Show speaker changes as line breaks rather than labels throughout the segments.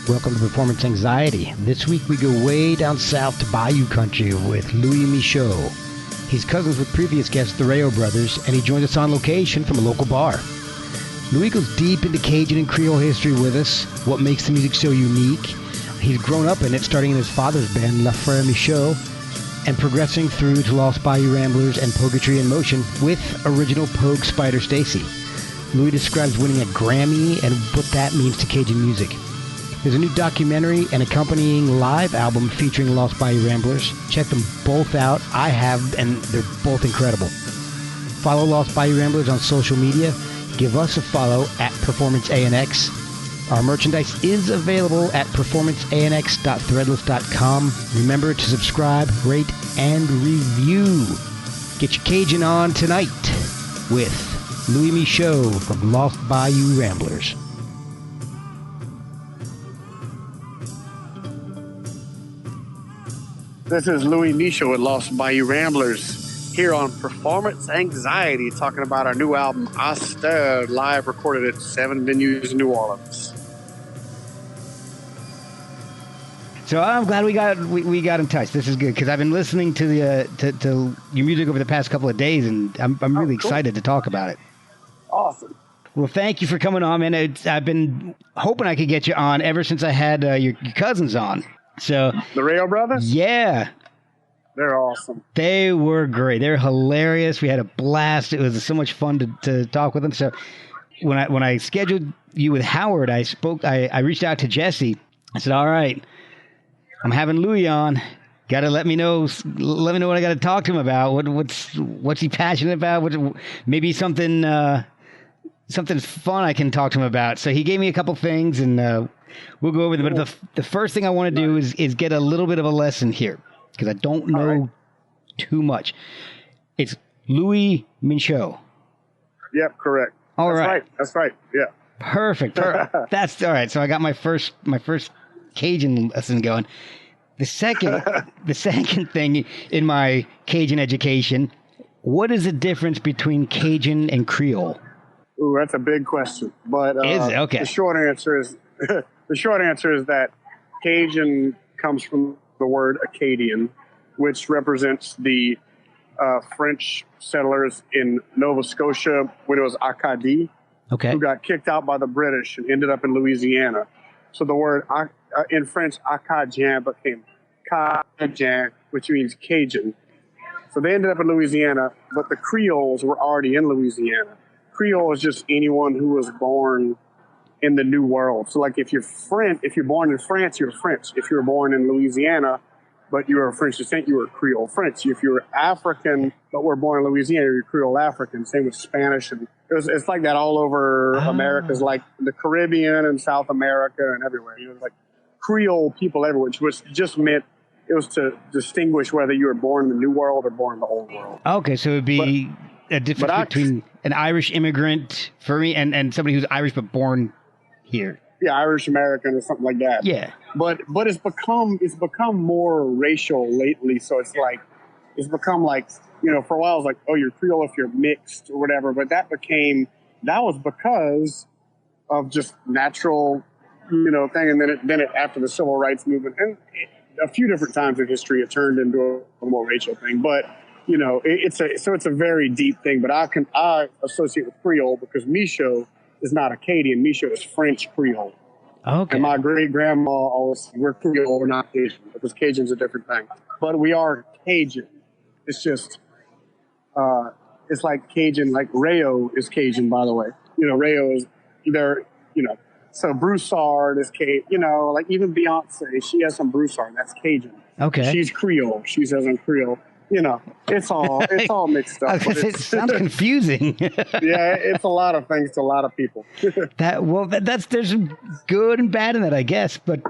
Welcome to Performance Anxiety. This week we go way down south to Bayou Country with Louis Michot. He's cousins with previous guests, the Rayo brothers, and he joins us on location from a local bar. Louis goes deep into Cajun and Creole history with us, what makes the music so unique. He's grown up in it, starting in his father's band, La Frère Michot, and progressing through to Lost Bayou Ramblers and Poguetry in Motion with original Pogue Spider Stacy. Louis describes winning a Grammy and what that means to Cajun music. There's a new documentary and accompanying live album featuring Lost Bayou Ramblers. Check them both out. I have, and they're both incredible. Follow Lost Bayou Ramblers on social media. Give us a follow at Performance ANX. Our merchandise is available at performanceanx.threadless.com. Remember to subscribe, rate, and review. Get your Cajun on tonight with Louis Michot from Lost Bayou Ramblers.
This is Louis Michot with Lost Bayou Ramblers here on Performance Anxiety, talking about our new album, Aster, live recorded at 7 venues in New Orleans.
So I'm glad we got in touch. This is good because I've been listening to the to your music over the past couple of days, and I'm really excited to talk about it.
Awesome.
Well, thank you for coming on, man. I've been hoping I could get you on ever since I had your cousins on. So
the Rayo brothers?
Yeah.
They're awesome.
They were great. They're hilarious. We had a blast. It was so much fun to talk with them. So when I scheduled you with Howard, I reached out to Jesse. I said, all right, I'm having Louis on. Got to let me know what I got to talk to him about. What's he passionate about? Maybe something fun I can talk to him about. So he gave me a couple things, and we'll go over them. But the first thing I want to do is get a little bit of a lesson here because I don't know too much. It's Louis Michot.
Yep, correct. That's right. Yeah.
Perfect. That's all right. So I got my first Cajun lesson going. The second thing in my Cajun education, what is the difference between Cajun and Creole?
Ooh, that's a big question. But
is it? Okay.
The short answer is that Cajun comes from the word Acadian, which represents the French settlers in Nova Scotia when it was Acadie, who got kicked out by the British and ended up in Louisiana. So the word in French, Acadien became Cajun, which means Cajun. So they ended up in Louisiana, but the Creoles were already in Louisiana. Creole is just anyone who was born in the New World. So like if you're born in France, you're French. If you were born in Louisiana, but you were of French descent, you were Creole French. If you were African, but were born in Louisiana, you're Creole African. Same with Spanish. And it's like that all over Americas, like the Caribbean and South America and everywhere. You know, like Creole people everywhere, which just meant it was to distinguish whether you were born in the New World or born in the Old World.
Okay, so it would be a difference between an Irish immigrant for me and somebody who's Irish but born here.
Yeah, Irish American or something like that.
Yeah.
But it's become more racial lately. So it's become like, you know, for a while it was like, oh, you're Creole if you're mixed or whatever. But that was because of just natural, you know, thing. And then it after the civil rights movement and a few different times in history, it turned into a more racial thing. But you know, it's a very deep thing. But I associate with Creole because Michot is not Acadian. Michot is French Creole.
Okay.
And my great-grandma always said, we're Creole, we're not Cajun, because Cajun's a different thing. But we are Cajun. It's just, it's like Cajun, like Rayo is Cajun, by the way. You know, Rayo is, they're, you know, so Broussard is Cajun, you know, like even Beyonce, she has some Broussard, that's Cajun.
Okay.
She's Creole, she says I'm Creole. You know, it's all mixed up.
It sounds confusing.
Yeah, it's a lot of things to a lot of people.
There's good and bad in that, I guess. But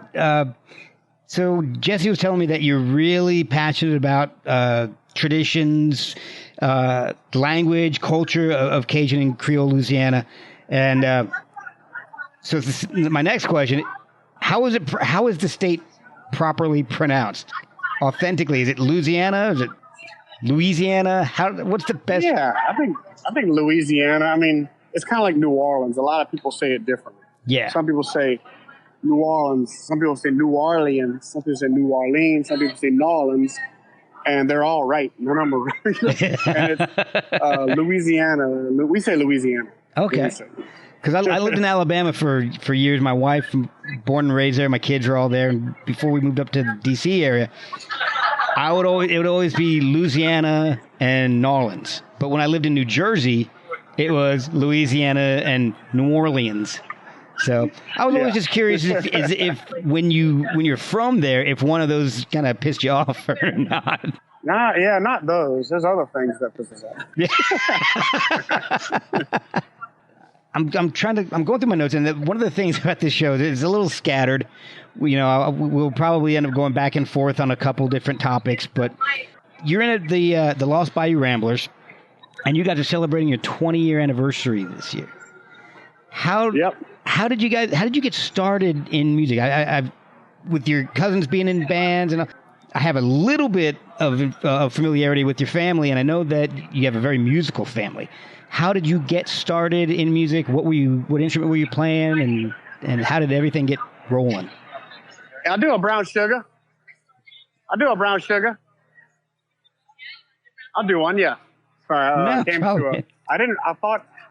so Jesse was telling me that you're really passionate about traditions, language, culture of Cajun and Creole Louisiana, and so my next question: how is the state properly pronounced? Authentically, is it Louisiana? Is it Louisiana? What's the best?
Yeah, I think Louisiana. I mean, it's kind of like New Orleans. A lot of people say it differently.
Yeah.
Some people say New Orleans. Some people say New Orleans. Some people say New Orleans. Some people say New Orleans. And they're all right. None of them are right. And it's Louisiana. We say Louisiana.
Okay. Because I lived in Alabama for years. My wife, born and raised there. My kids are all there. And before we moved up to the D.C. area, it would always be Louisiana and New Orleans. But when I lived in New Jersey, it was Louisiana and New Orleans. So I was always just curious if when you're from there, if one of those kind of pissed you off or not.
Nah, not those. There's other things that piss us off.
I'm going through my notes, and one of the things about this show is a little scattered. We'll probably end up going back and forth on a couple different topics, but you're in the Lost Bayou Ramblers, and you guys are celebrating your 20-year anniversary this year. How did you get started in music? I've with your cousins being in bands, and I have a little bit of familiarity with your family, and I know that you have a very musical family. How did you get started in music? What instrument were you playing, and how did everything get rolling?
I do a brown sugar. I'll do one, yeah. Sorry,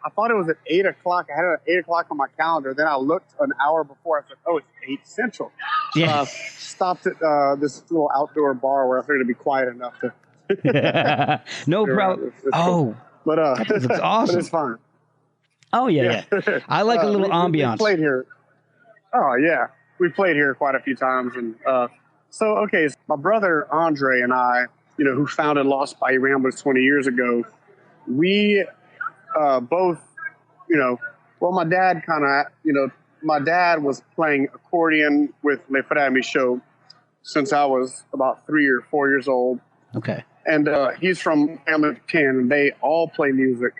I thought it was at 8 o'clock. I had it at 8 o'clock on my calendar. Then I looked an hour before. I said, "Oh, it's 8 Central."
Yeah.
Stopped at this little outdoor bar where I figured it'd be quiet enough to.
No problem.
Cool. But
that looks awesome.
But it's fine.
Oh yeah. I like a little ambiance.
We played here. Oh yeah, we played here quite a few times, and so my brother Andre and I, who founded Lost Bayou Ramblers 20 years ago, we both, my dad my dad was playing accordion with Les Frères Michot since I was about 3 or 4 years old.
Okay.
And he's from family of 10, and they all play music.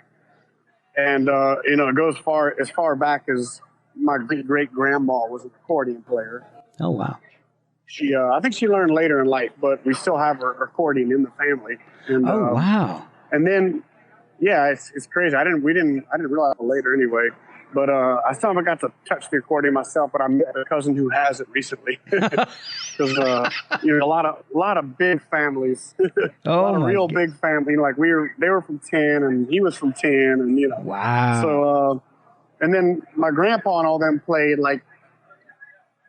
And, it goes as far back as my great-grandma was an accordion player.
Oh, wow.
She, I think she learned later in life, but we still have her accordion in the family. And,
wow.
And then, it's crazy. I didn't realize it later anyway. But I still haven't got to touch the accordion myself, but I met a cousin who has it recently. Because a lot of big families, a lot of real big family. Like they were from 10, and he was from 10, and
Wow.
So and then my grandpa and all them played like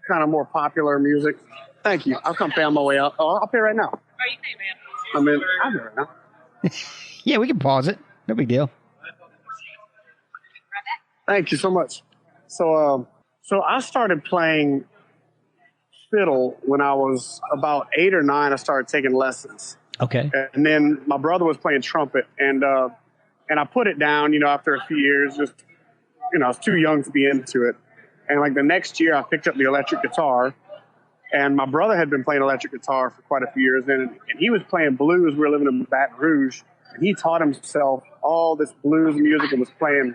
kind of more popular music. Thank you. I'll come pay on my way out. Oh, I'll pay right now.
Are you paying, man?
I'll pay right now.
Yeah, we can pause it. No big deal.
Thank you so much. So I started playing fiddle when I was about 8 or 9. I started taking lessons.
Okay.
And then my brother was playing trumpet, and I put it down, after a few years. Just, I was too young to be into it. And like the next year, I picked up the electric guitar, and my brother had been playing electric guitar for quite a few years then, and he was playing blues. We were living in Baton Rouge, and he taught himself all this blues music and was playing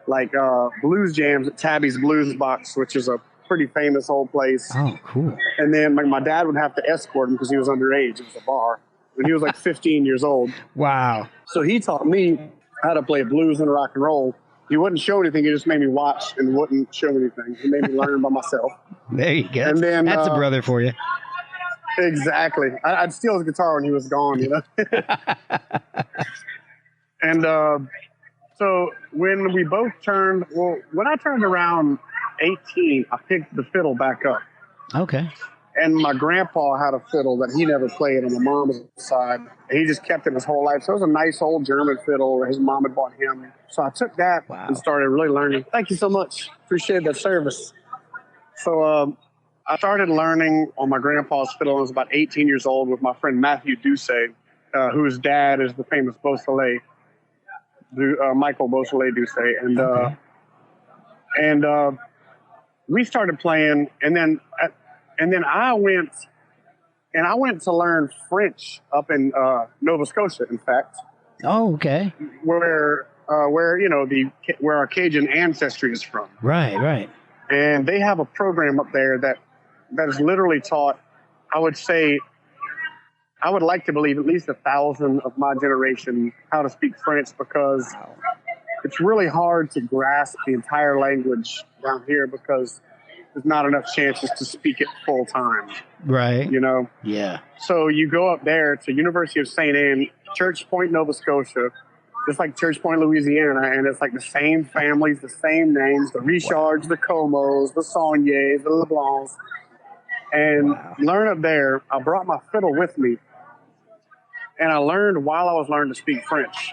like blues jams at Tabby's Blues Box, which is a pretty famous old place.
Oh, cool.
And then my dad would have to escort him because he was underage. It was a bar. And he was like 15 years old.
Wow.
So he taught me how to play blues and rock and roll. He wouldn't show anything. He just made me watch and wouldn't show anything. He made me learn by myself.
There you go.
And then,
that's a brother for you.
Exactly. I'd steal his guitar when he was gone, And so when we both when I turned around 18, I picked the fiddle back up.
Okay.
And my grandpa had a fiddle that he never played on my mom's side. He just kept it his whole life. So it was a nice old German fiddle his mom had bought him. So I took that and started really learning. Thank you so much. Appreciate that service. So I started learning on my grandpa's fiddle when I was about 18 years old with my friend Matthew Doucet, whose dad is the famous Beausoleil. Michael Beausoleil Doucet, and we started playing, and then I went to learn French up in Nova Scotia, in fact.
Oh, okay.
Where where our Cajun ancestry is from.
Right.
And they have a program up there that is literally taught. I would like to believe at least 1,000 of my generation how to speak French, because it's really hard to grasp the entire language down here, because there's not enough chances to speak it full time.
Right.
You know?
Yeah.
So you go up there to University of St. Anne, Church Point, Nova Scotia, just like Church Point, Louisiana, and it's like the same families, the same names, the Richards, the Comos, the Sauniers, the LeBlancs, and learn up there. I brought my fiddle with me, and I learned while I was learning to speak French,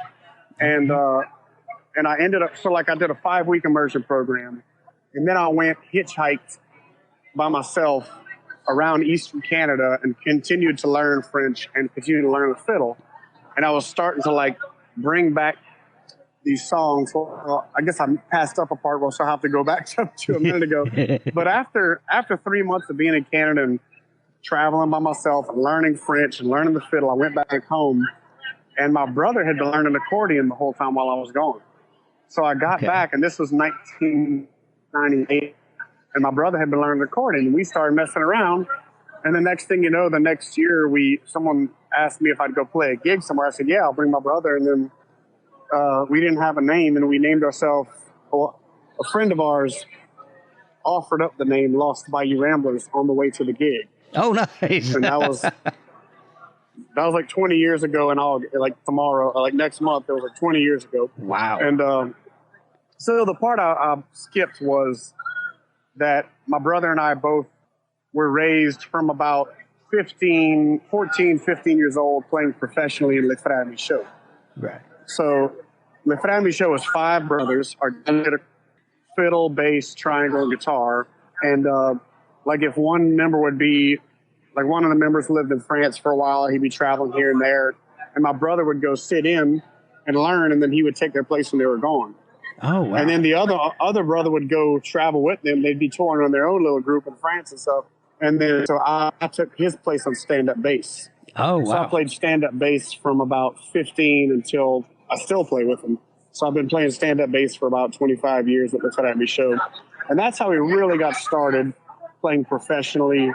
and I ended up, so like I did a 5-week immersion program, and then I went hitchhiked by myself around Eastern Canada and continued to learn French and continued to learn the fiddle. And I was starting to like bring back these songs. Well, I guess I passed up a part, so I'll have to go back to a minute ago. But after 3 months of being in Canada and traveling by myself and learning French and learning the fiddle, I went back home, and my brother had been learning accordion the whole time while I was gone. So I got back, and this was 1998, and my brother had been learning accordion, and we started messing around. And the next thing you know, the next year, someone asked me if I'd go play a gig somewhere. I said, yeah, I'll bring my brother. And then we didn't have a name, and we named ourselves. Well, a friend of ours offered up the name Lost Bayou Ramblers on the way to the gig.
Oh, nice.
And that was like 20 years ago in August, like tomorrow, like next month, it was like 20 years ago.
Wow.
And so the part I skipped was that my brother and I both were raised from about 14, 15 years old playing professionally in Les Frères Michot.
Right.
So Les Frères Michot was 5 brothers. Our dad did a fiddle, bass, triangle, and guitar. And like if one member would be, like one of the members lived in France for a while, he'd be traveling here and there. And my brother would go sit in and learn, and then he would take their place when they were gone.
Oh, wow.
And then the other brother would go travel with them. They'd be touring on their own little group in France and stuff. And then so I took his place on stand-up bass.
Oh, wow.
So I played stand-up bass from about 15 until I still play with him. So I've been playing stand-up bass for about 25 years at the Frères Michot. And that's how we really got started playing professionally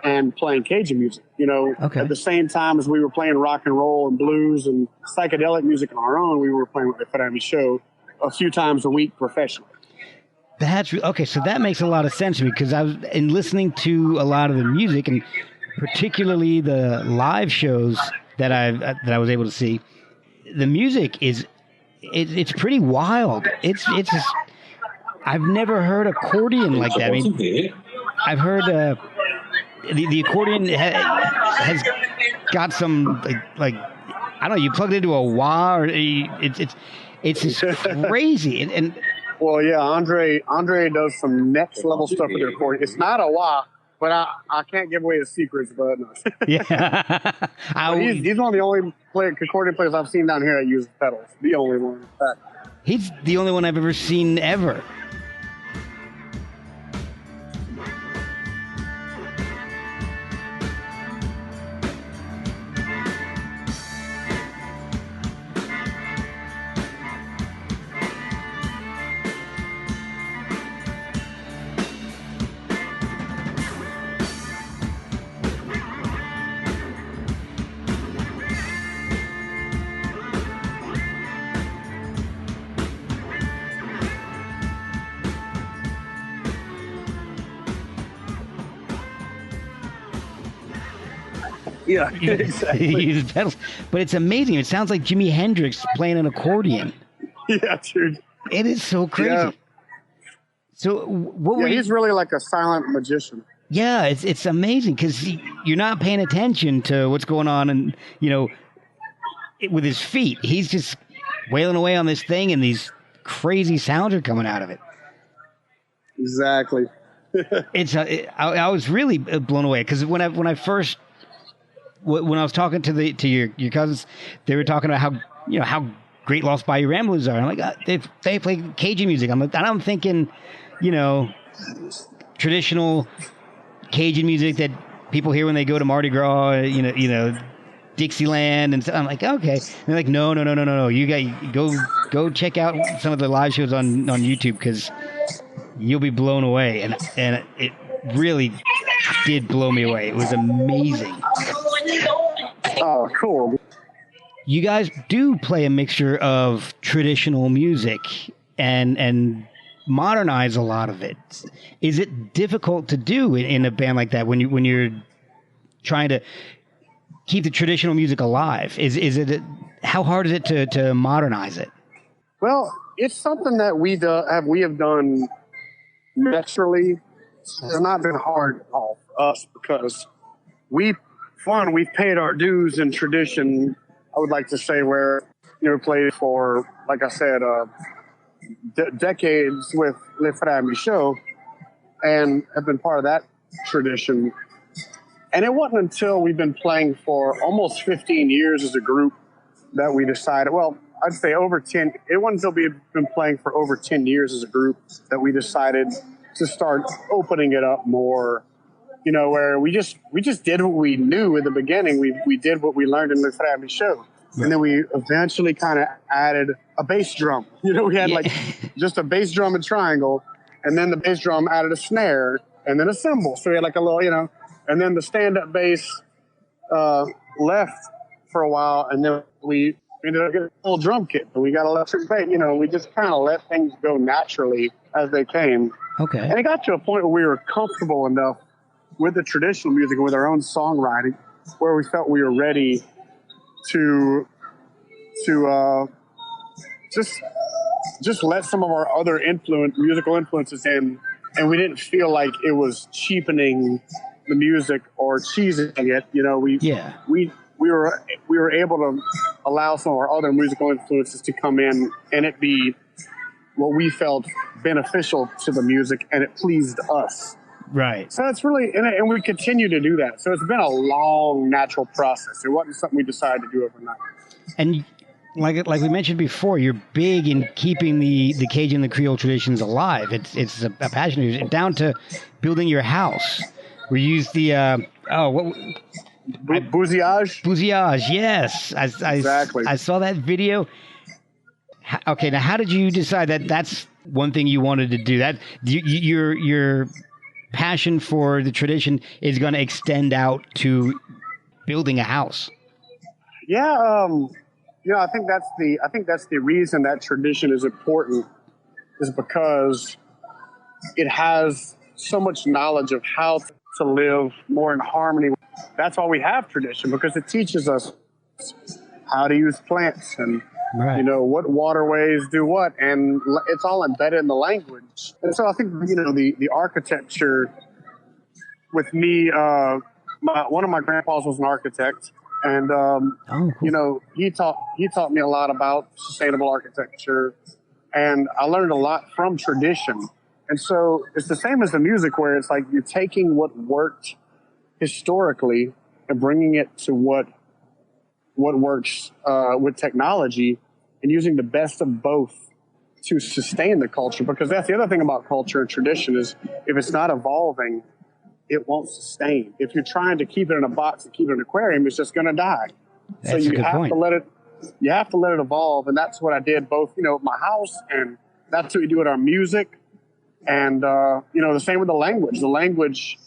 and playing Cajun music. You know, at the same time as we were playing rock and roll and blues and psychedelic music on our own, we were playing with the Frères Michot a few times a week professionally.
That's okay. So that makes a lot of sense to me, because I was in listening to a lot of the music, and particularly the live shows that I was able to see. The music it's pretty wild. It's just, I've never heard accordion like that. I mean, I've heard the accordion has got some like I don't know. You plug it into a wah, or it's just crazy. And
well, yeah, Andre does some next level stuff with the accordion. It's not a wah, but I can't give away the secrets. But no.
Yeah,
he's one of the only accordion players I've seen down here that use pedals. The only one. In fact.
He's the only one I've ever seen ever.
Yeah, exactly.
He uses pedals, but it's amazing. It sounds like Jimi Hendrix playing an accordion.
Yeah, dude.
It is so crazy.
Yeah.
So what were
he's really like a silent magician.
Yeah, it's amazing, because you're not paying attention to what's going on, and with his feet, he's just wailing away on this thing, and these crazy sounds are coming out of it.
Exactly.
I was really blown away, because when I was talking to your cousins, they were talking about how great Lost Bayou Ramblers are. I'm like, they play Cajun music. I'm thinking, traditional Cajun music that people hear when they go to Mardi Gras, Dixieland, and so I'm like, okay. And they're like, no. You got go check out some of the live shows on YouTube, because you'll be blown away. And it really did blow me away. It was amazing.
Oh, cool.
You guys do play a mixture of traditional music and modernize a lot of it. Is it difficult to do in a band like that when you're trying to keep the traditional music alive? How hard is it to modernize it?
Well, it's something that we have done naturally. It's not been hard for us because we've paid our dues in tradition. I would like to say where we played for, like I said, decades with Les Frères Michot, and have been part of that tradition. And it wasn't until we've been playing for almost 15 years as a group that we decided, well, I'd say over 10, it wasn't until we've been playing for over 10 years as a group that we decided to start opening it up more, where we just did what we knew in the beginning. We did what we learned in Les Frères Michot. And then we eventually kind of added a bass drum. We had like just a bass drum and triangle, and then the bass drum added a snare, and then a cymbal. So we had like a little, and then the stand-up bass left for a while, and then we ended up getting a full drum kit, and we got electric bass. We just kind of let things go naturally as they came.
Okay.
And it got to a point where we were comfortable enough with the traditional music and with our own songwriting, where we felt we were ready to just let some of our other musical influences in, and we didn't feel like it was cheapening the music or cheesing it. We were able to allow some of our other musical influences to come in and it be what we felt beneficial to the music, and it pleased us.
Right.
So it's really, and we continue to do that. So it's been a long, natural process. It wasn't something we decided to do overnight.
And like we mentioned before, you're big in keeping the Cajun, the Creole traditions alive. It's a passion down to building your house. We use the
bousillage.
Bousillage, yes.
Exactly.
I saw that video. Okay, now how did you decide that that's one thing you wanted to do? That your passion for the tradition is going to extend out to building a house.
Yeah, I think that's the reason that tradition is important, is because it has so much knowledge of how to live more in harmony. That's why we have tradition, because it teaches us how to use plants and what waterways do what, and it's all embedded in the language. And so I think the architecture with me, one of my grandpas was an architect, and
cool.
he taught me a lot about sustainable architecture, and I learned a lot from tradition. And so it's the same as the music, where it's like you're taking what worked historically and bringing it to what works with technology, and using the best of both to sustain the culture. Because that's the other thing about culture and tradition, is if it's not evolving, it won't sustain. If you're trying to keep it in a box and keep it in an aquarium, it's just going to die.
That's
so
a good point.
You have to let it evolve, and that's what I did both, with my house, and that's what we do with our music. And the same with the language. The language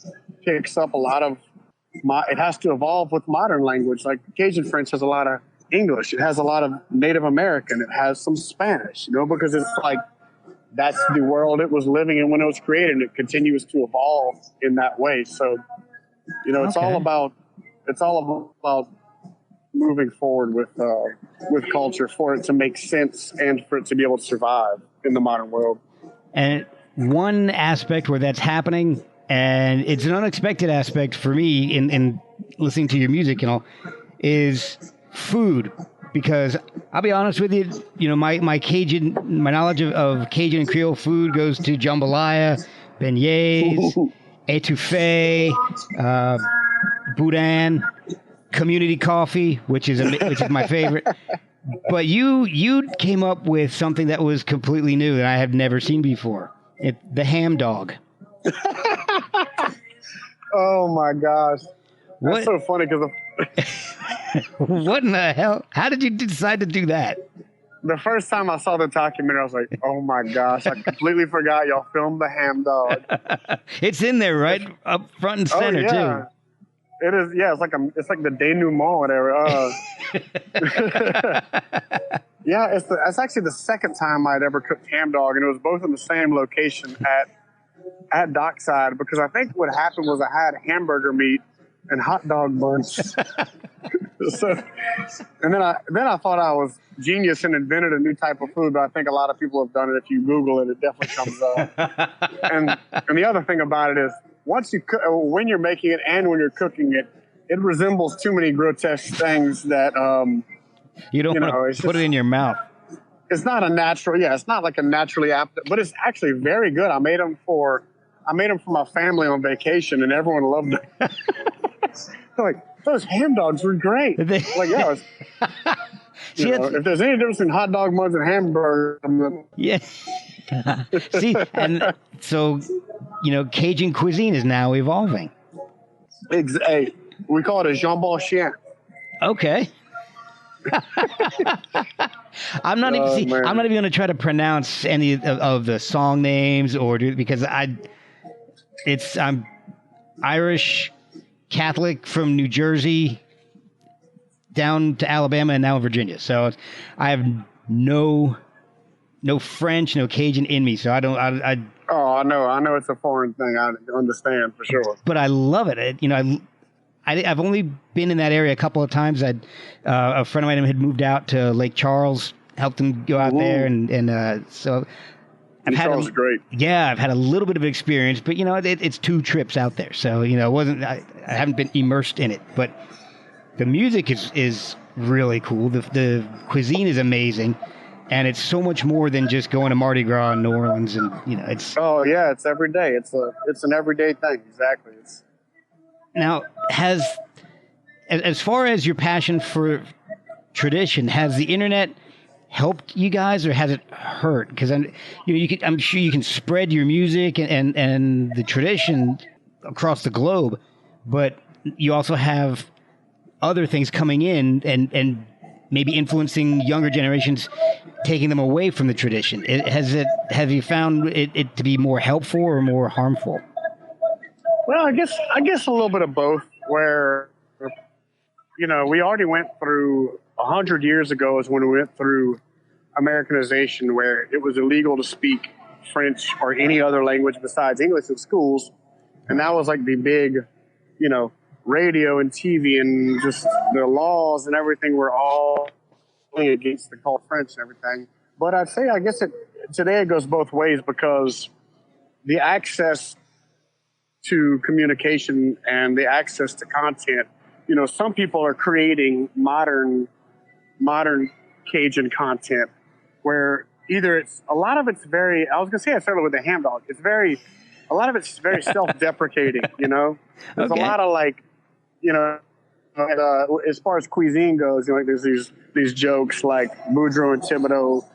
picks up a lot of it has to evolve with modern language. Like Cajun French has a lot of English. It has a lot of Native American. It has some Spanish, because it's like that's the world it was living in when it was created, and it continues to evolve in that way. So, it's all about moving forward with culture for it to make sense and for it to be able to survive in the modern world.
And one aspect where that's happening, and it's an unexpected aspect for me in listening to your music, is food. Because I'll be honest with you, my knowledge of Cajun and Creole food goes to jambalaya, beignets, étouffée, boudin, community coffee, which is my favorite. But you came up with something that was completely new that I have never seen before. The ham dog.
Oh my gosh. That's so funny because
what in the hell? How did you decide to do that?
The first time I saw the documentary, I was like, oh my gosh, I completely forgot y'all filmed the ham dog.
It's in there, right? Up front and center, too.
It is, yeah, it's like the denouement, whatever. Yeah, it's actually the second time I'd ever cooked ham dog, and it was both in the same location at Dockside, because I think what happened was I had hamburger meat and hot dog buns. So, and then I thought I was genius and invented a new type of food, but I think a lot of people have done it. If you Google it, it definitely comes up. and the other thing about it is, once you when you're making it and when you're cooking it, it resembles too many grotesque things that
you don't want to put it in your mouth.
It's not a natural. Yeah, it's not like a naturally apt, but it's actually very good. I made them for my family on vacation, and everyone loved them. Like, those ham dogs were great. Like, yeah. If there's any difference in hot dog buns and hamburgers,
yeah. See, and so, Cajun cuisine is now evolving.
Hey, we call it a jambon chien.
Okay. I'm not even going to try to pronounce any of the song names because I'm Irish Catholic from New Jersey down to Alabama and now Virginia. So I have no French, no Cajun in me. So I don't.
Oh, I know it's a foreign thing. I understand for sure.
But I love it. I've only been in that area a couple of times. A friend of mine had moved out to Lake Charles, helped him go out there, and so
Lake Charles is great.
Yeah, I've had a little bit of experience, but it's 2 trips out there, so it wasn't. I haven't been immersed in it, but the music is really cool. The cuisine is amazing, and it's so much more than just going to Mardi Gras in New Orleans, and it's.
Oh yeah, it's every day. It's an everyday thing. Exactly.
Now, as far as your passion for tradition, has the internet helped you guys, or has it hurt? Because I'm sure you can spread your music and the tradition across the globe, but you also have other things coming in and maybe influencing younger generations, taking them away from the tradition. Have you found it to be more helpful or more harmful?
Well, I guess a little bit of both, where, we already went through 100 years ago is when we went through Americanization, where it was illegal to speak French or any other language besides English in schools. And that was like the big, radio and TV and just the laws and everything were all against the call French and everything. But I'd say, today it goes both ways, because the access to communication and the access to content, some people are creating modern Cajun content where either I was going to say I started with the ham dog. A lot of it's very self-deprecating, There's
Okay.
a lot of as far as cuisine goes, there's these jokes like Boudreaux and Thibodeau,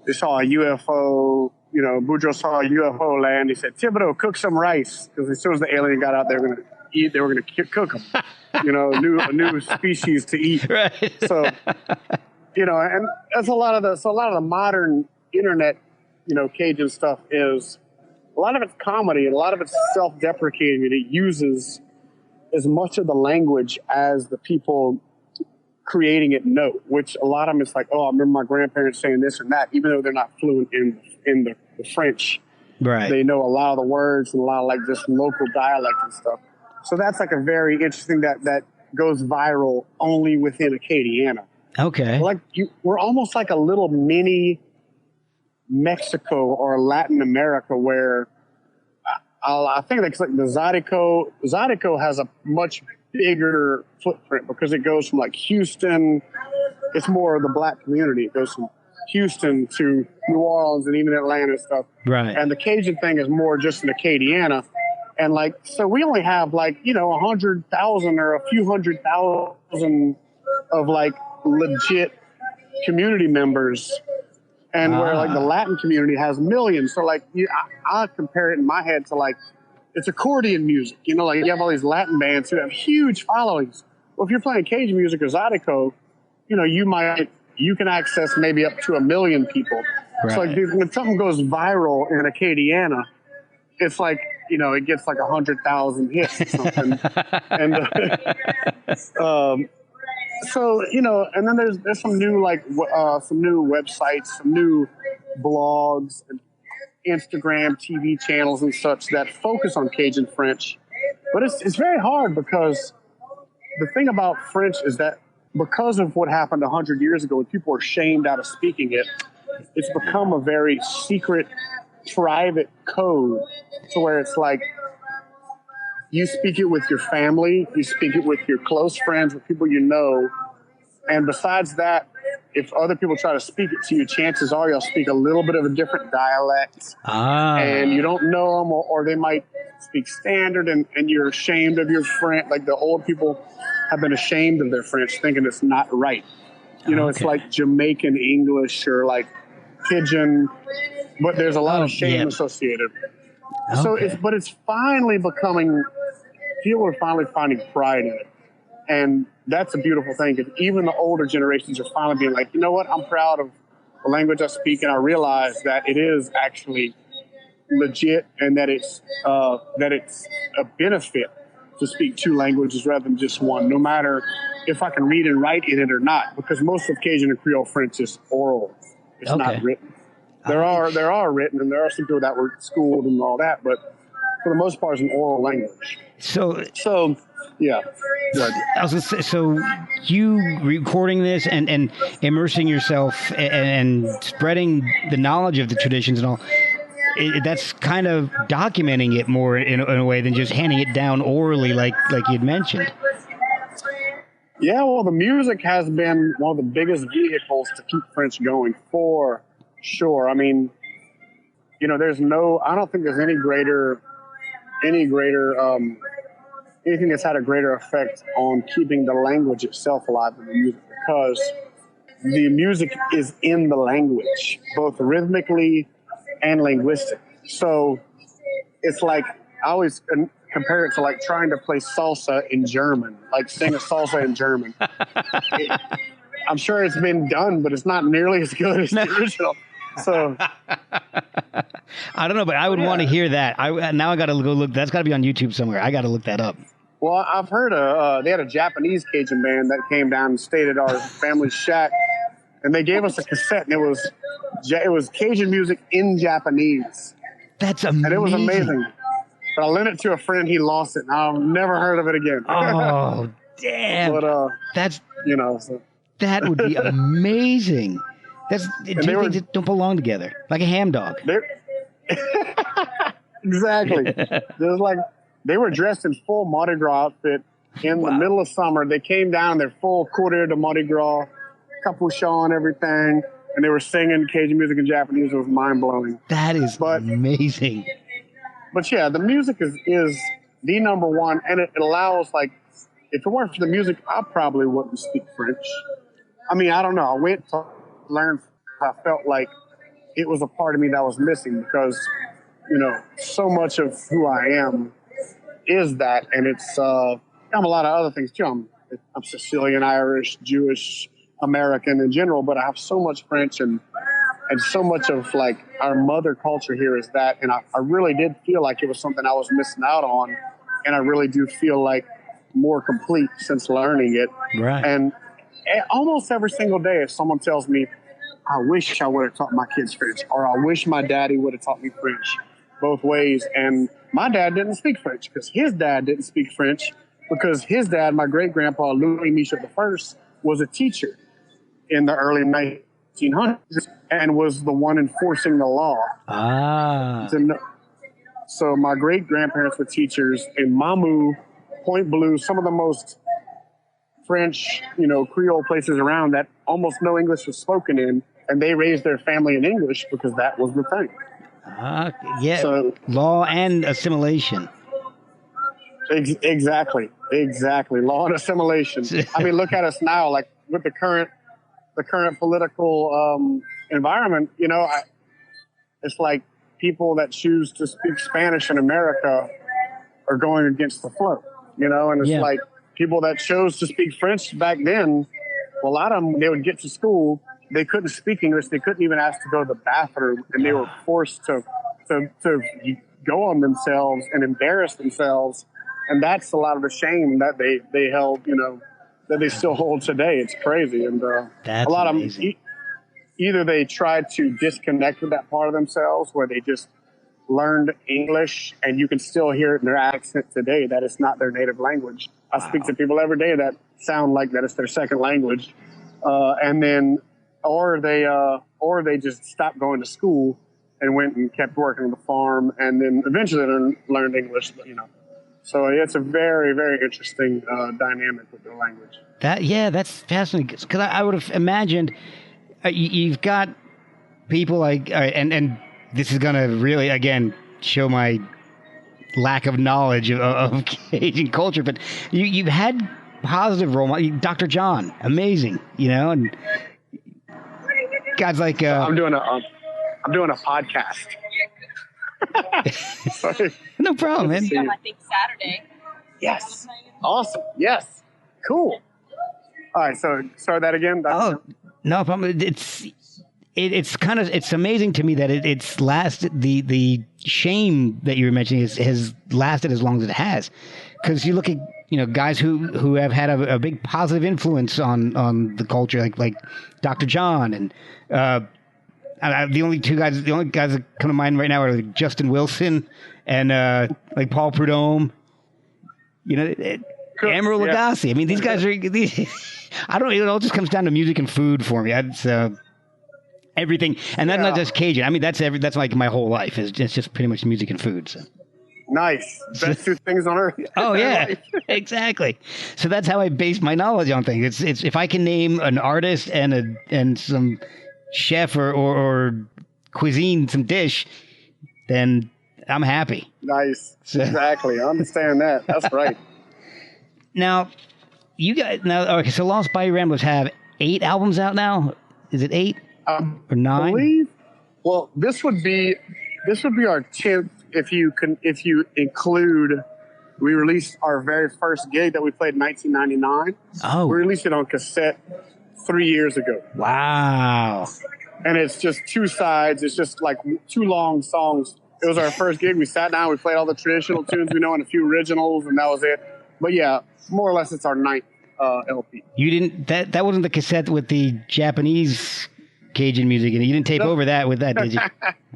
they saw a UFO, Boudreaux saw a UFO land. He said, Thibodeau, cook some rice. Because as soon as the alien got out, they were going to eat. They were going to cook them. A new species to eat.
Right.
So, and that's a lot of the modern internet, Cajun stuff is a lot of it's comedy and a lot of it's self-deprecating, and it uses as much of the language as the people creating it know, which a lot of them it's like, oh, I remember my grandparents saying this and that, even though they're not fluent in the French.
Right.
They know a lot of the words and a lot of like just local dialect and stuff. So that's like a very interesting that goes viral only within Acadiana.
Okay.
We're almost like a little mini Mexico or Latin America, where I think like the Zydeco has a much bigger footprint because it goes from like Houston. It's more of the black community. It goes from Houston to New Orleans and even Atlanta and stuff.
Right.
And the Cajun thing is more just in Acadiana. And so we only have 100,000 or a few 100,000 of legit community members. And where the Latin community has millions. So I compare it in my head to it's accordion music. You have all these Latin bands who have huge followings. Well, if you're playing Cajun music or Zydeco, you can access maybe up to 1 million people. Right. So when something goes viral in Acadiana, it's it gets 100,000 hits or something. And So, and then there's some new some new websites, some new blogs, and Instagram, TV channels, and such that focus on Cajun French. But it's very hard because the thing about French is that because of what happened 100 years ago, when people were shamed out of speaking it, it's become a very secret, private code to where it's like you speak it with your family, you speak it with your close friends, with people you know. And besides that, if other people try to speak it to you, chances are you'll speak a little bit of a different dialect. And you don't know them, or they might speak standard, and you're ashamed of your French. Like the old people have been ashamed of their French, thinking it's not right. It's like Jamaican English or like Pidgin, but there's a lot of shame associated. Okay. So it's finally becoming, people are finally finding pride in it. And that's a beautiful thing, because even the older generations are finally being like, you know what, I'm proud of the language I speak, and I realize that it is actually legit, and that it's a benefit to speak two languages rather than just one, no matter if I can read and write in it or not, because most of Cajun and Creole French is oral. It's not written. There are written, and there are some people that were schooled and all that, but for the most part, it's an oral language. So yeah.
I was gonna say, so you recording this and immersing yourself and spreading the knowledge of the traditions and all, that's kind of documenting it more in a way than just handing it down orally, like you'd mentioned.
Yeah, well, the music has been one of the biggest vehicles to keep French going, for sure. I mean, I don't think there's anything that's had a greater effect on keeping the language itself alive than the music, because the music is in the language, both rhythmically and linguistically. So it's like, I always compare it to like trying to play salsa in German, like sing a salsa in German. I'm sure it's been done, but it's not nearly as good as the original. So
I don't know, but I would want to hear that. Now I got to go look. That's got to be on YouTube somewhere. I got to look that up.
Well, I've heard they had a Japanese Cajun band that came down and stayed at our family's shack, and they gave us a cassette, and it was Cajun music in Japanese.
That's amazing.
And it was amazing. But I lent it to a friend. He lost it, and I've never heard of it again.
Oh, damn! But that's
So.
That would be amazing. That's two things that don't belong together, like a ham dog.
Exactly. They were dressed in full Mardi Gras outfit in the middle of summer. They came down in their full courtier de Mardi Gras, capuchon, everything, and they were singing Cajun music in Japanese. It was mind blowing.
That is amazing.
But yeah, the music is the number one, and it allows, like, if it weren't for the music, I probably wouldn't speak French. I mean, I don't know. I went to learn. I felt like it was a part of me that was missing, because, so much of who I am is that, and it's I'm a lot of other things too. I'm Sicilian, Irish, Jewish, American in general, but I have so much French, and so much of like our mother culture here is that, and I really did feel like it was something I was missing out on, and I really do feel like more complete since learning it.
Right.
And almost every single day, if someone tells me, I wish I would have taught my kids French, or I wish my daddy would have taught me French, both ways. And my dad didn't speak French because his dad didn't speak French, because his dad, my great-grandpa, Louis Michot I, was a teacher in the early 1900s and was the one enforcing the law. So my great-grandparents were teachers in Mamou, Point Bleu, some of the most French, Creole places around that almost no English was spoken in, and they raised their family in English because that was the thing.
So, law and assimilation.
Exactly. Law and assimilation. I mean, look at us now, like with the current political environment. It's like people that choose to speak Spanish in America are going against the flow. And it's like people that chose to speak French back then. Well, a lot of them, they would get to school, they couldn't speak English, they couldn't even ask to go to the bathroom, and they were forced to go on themselves and embarrass themselves. And that's a lot of the shame that they held, that they still hold today. It's crazy. And
That's
a lot
amazing.
of them, either they try to disconnect with that part of themselves where they just learned English and you can still hear it in their accent today that it's not their native language. I speak to people every day that sound like that it's their second language. And then, or they just stopped going to school and went and kept working on the farm and then eventually learned English, you know. So it's a very, very interesting dynamic with their language.
That's fascinating. Because I would have imagined you've got people like, and this is going to really, again, show my lack of knowledge of Cajun culture, but you've had positive role models. Dr. John, amazing, you know, and guys like...
I'm doing a podcast. Sorry.
No problem, man.
Yeah, I think Saturday.
Yes. Awesome. Yes. Cool. All right. So start that again.
Oh, no problem. It's kind of, it's amazing to me that it's lasted, the shame that you were mentioning has lasted as long as it has. Because you look at, you know, guys who have had a big positive influence on the culture, like Dr. John and, the only guys that come to mind right now are like Justin Wilson and like Paul Prudhomme, you know, Amaru Lagasse. I mean, these guys are. I don't. It all just comes down to music and food for me. It's everything, and that's not just Cajun. I mean, that's like my whole life. It's just pretty much music and food. So.
Nice. Best two things on earth.
Oh yeah, exactly. So that's how I base my knowledge on things. It's if I can name an artist and some chef or cuisine, some dish, then I'm happy.
Nice. Exactly. I understand that. That's right.
Now, you guys, okay, so Lost Bayou Ramblers have 8 albums out now. Is it 8 or 9?
I believe. Well, this would be our 10th if you include. We released our very first gig that we played in 1999.
Oh,
we released it on cassette 3 years ago.
Wow.
And it's just 2 sides. It's just like 2 long songs. It was our first gig. We sat down. We played all the traditional tunes we know and a few originals, and that was it. But yeah, more or less, it's our 9th LP. You
didn't that wasn't the cassette with the Japanese Cajun music in it. You didn't tape over that with that, did you?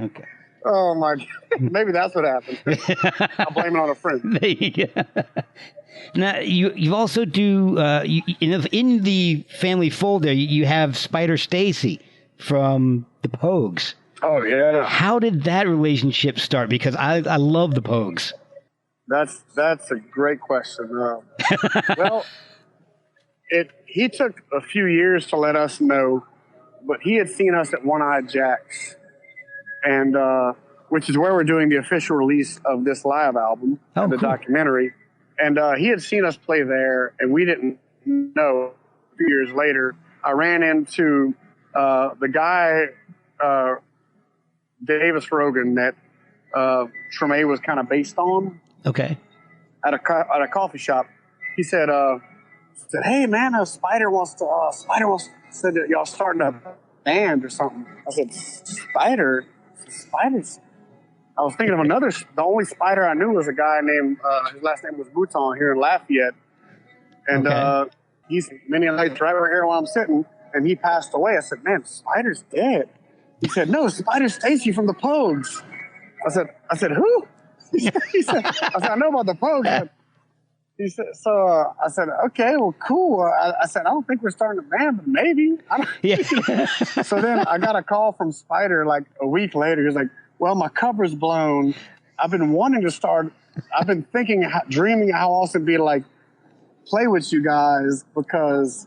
Okay.
Oh my God. Maybe that's what happened. I'll blame it on a friend.
There you go. Now you also do in the family fold there you have Spider Stacy from the Pogues.
Oh yeah.
How did that relationship start? Because I love the Pogues.
That's a great question. Well, he took a few years to let us know, but he had seen us at One Eyed Jack's, and which is where we're doing the official release of this live album, the documentary. And he had seen us play there, and we didn't know. A few years later, I ran into the guy, Davis Rogan, that Treme was kind of based on.
Okay.
At a coffee shop, he said, "Hey man, Spider said that y'all starting a band or something." I said, "Spiders." I was thinking of another. The only Spider I knew was a guy named his last name was Mouton here in Lafayette, and he's many nights right over here while I'm sitting, and he passed away. I said, "Man, Spider's dead." He said, "No, Spider Stacy from the Pogues." I said, "Who?" He said, "I know about the Pogues." He said, I said, "Okay, well, cool." I said, "I don't think we're starting a band, but maybe."
Yeah.
So then I got a call from Spider like a week later. He was like, "Well, my cover's blown. I've been wanting to start. I've been dreaming how awesome it'd be to like play with you guys because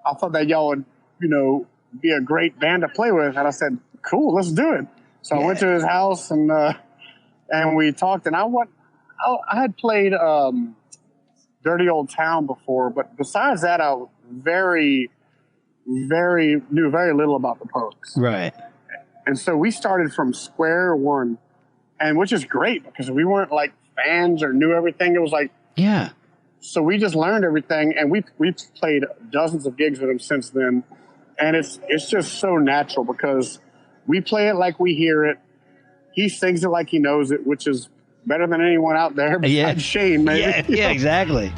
I thought that y'all would, be a great band to play with." And I said, "Cool, let's do it." So I went to his house and we talked. And I had played Dirty Old Town before, but besides that, I knew very little about the Pogues.
Right.
And so we started from square one, and which is great because we weren't like fans or knew everything. It was like,
yeah.
So we just learned everything, and we've played dozens of gigs with him since then. And it's just so natural because we play it like we hear it. He sings it like he knows it, which is better than anyone out there besides Shane, maybe.
Yeah, exactly.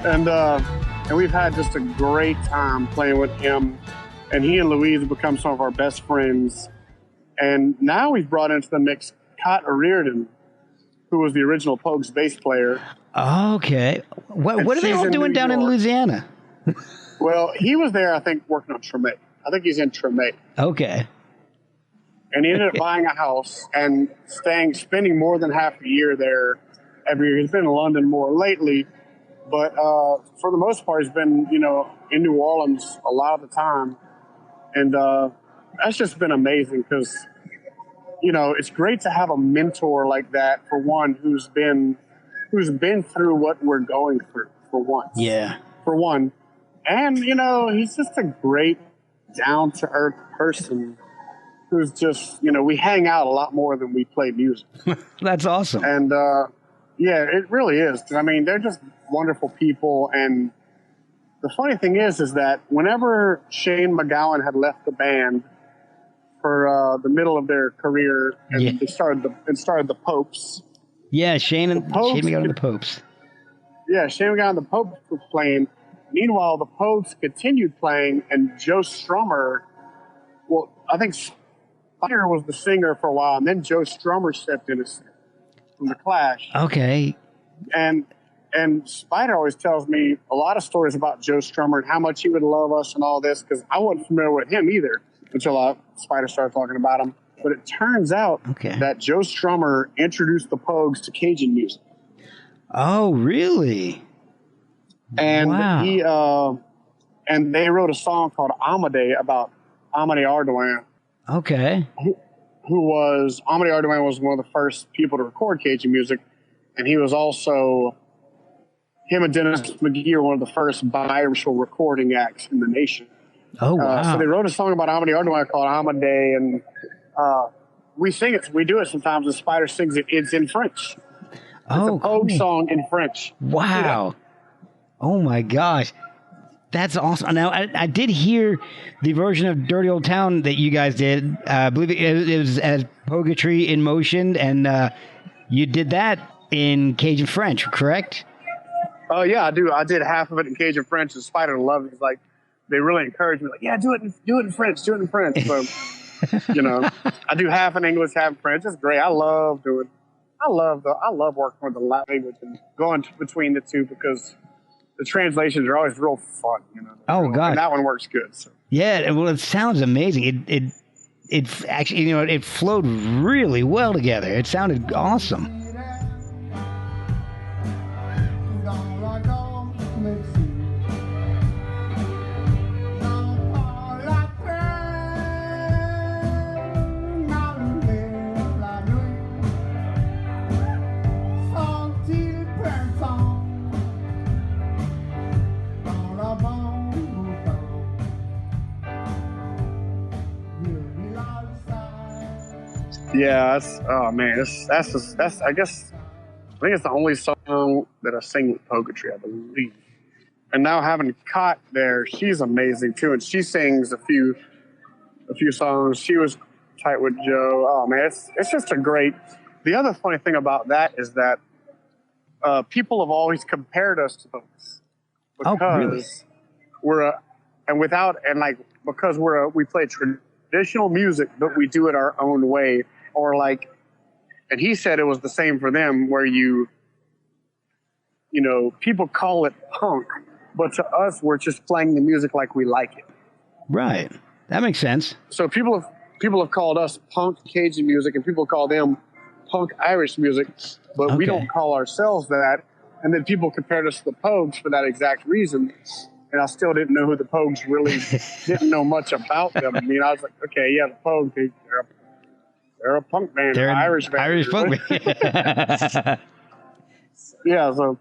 And we've had just a great time playing with him. And he and Louise have become some of our best friends. And now we've brought into the mix Cot O'Riordan, who was the original Pogues bass player.
Okay. What are they all doing down in Louisiana?
Well, he was there, I think, working on Treme. I think he's in Treme.
Okay.
And he ended up buying a house and spending more than half a year there every year. He's been in London more lately, but for the most part, he's been, in New Orleans a lot of the time. And that's just been amazing because, it's great to have a mentor like that, for one, who's been through what we're going through, for once.
Yeah.
For one. And, he's just a great, down-to-earth person who's just, we hang out a lot more than we play music.
That's awesome.
And, yeah, it really is. I mean, they're just wonderful people. And the funny thing is that whenever Shane MacGowan had left the band for the middle of their career, and they started the Popes.
Yeah, Shane MacGowan and the Popes.
Yeah, Shane MacGowan and the Popes were playing. Meanwhile, the Popes continued playing, and Joe Strummer, well, I think Spider was the singer for a while, and then Joe Strummer stepped in from the Clash.
Okay.
And Spider always tells me a lot of stories about Joe Strummer and how much he would love us and all this, because I wasn't familiar with him either until Spider started talking about him. But it turns out that Joe Strummer introduced the Pogues to Cajun music.
Oh, really?
And he and they wrote a song called Amadé about Amadé Ardoin.
Okay.
Amadé Ardoin was one of the first people to record Cajun music, and he was also, him and Dennis McGee are one of the first biracial recording acts in the nation.
Oh, wow.
So they wrote a song about Amadé Ardoin called Amadé, and we sing it. We do it sometimes, and Spider sings it. It's in French. It's a Pogue song in French.
Wow. Yeah. Oh, my gosh. That's awesome. Now, I did hear the version of Dirty Old Town that you guys did. I believe it was as Poguetry in Motion, and you did that in Cajun French, correct?
Oh, yeah, I do. I did half of it in Cajun French, and Spider loved it. It's like, they really encouraged me, like, yeah, do it in French, do it in French. So, I do half in English, half in French. It's great. I love working with the language and going between the two, because the translations are always real fun,
Oh, God.
And that one works good. So.
Yeah, well, it sounds amazing. It actually, it flowed really well together. It sounded awesome.
Yeah, that's I guess it's the only song that I sing with Poguetry, I believe. And now having Cot there, she's amazing too, and she sings a few songs. She was tight with Joe. Oh man, it's just a great. The other funny thing about that is that people have always compared us to Pogues because we play traditional music, but we do it our own way. Or like, and he said it was the same for them, where people call it punk, but to us, we're just playing the music like we like it.
Right. That makes sense.
So people have called us punk Cajun music, and people call them punk Irish music, but we don't call ourselves that. And then people compared us to the Pogues for that exact reason. And I still didn't know who the Pogues really didn't know much about them. I mean, I was like, okay, yeah, the Pogues, they're a punk band. They're an Irish band.
Irish punk band.
Yeah, so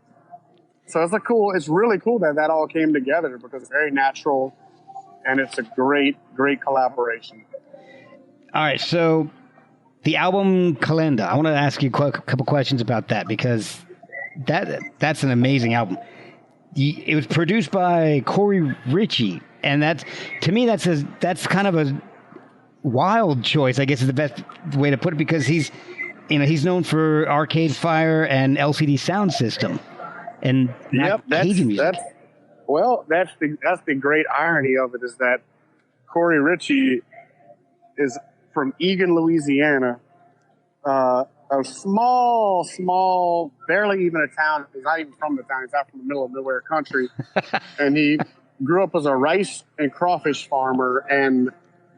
it's really cool that all came together, because it's very natural, and it's a great, great collaboration.
All right, so the album Calenda, I want to ask you a couple questions about that, because that's an amazing album. It was produced by Corey Ritchie, and that's kind of a wild choice, I guess is the best way to put it, because he's known for Arcade Fire and LCD Sound System, and not Cajun music.
That's the great irony of it, is that Corey Ritchie is from Eagan, Louisiana, a small, barely even a town. He's not even from the town. He's out from the middle of nowhere country. And he grew up as a rice and crawfish farmer. And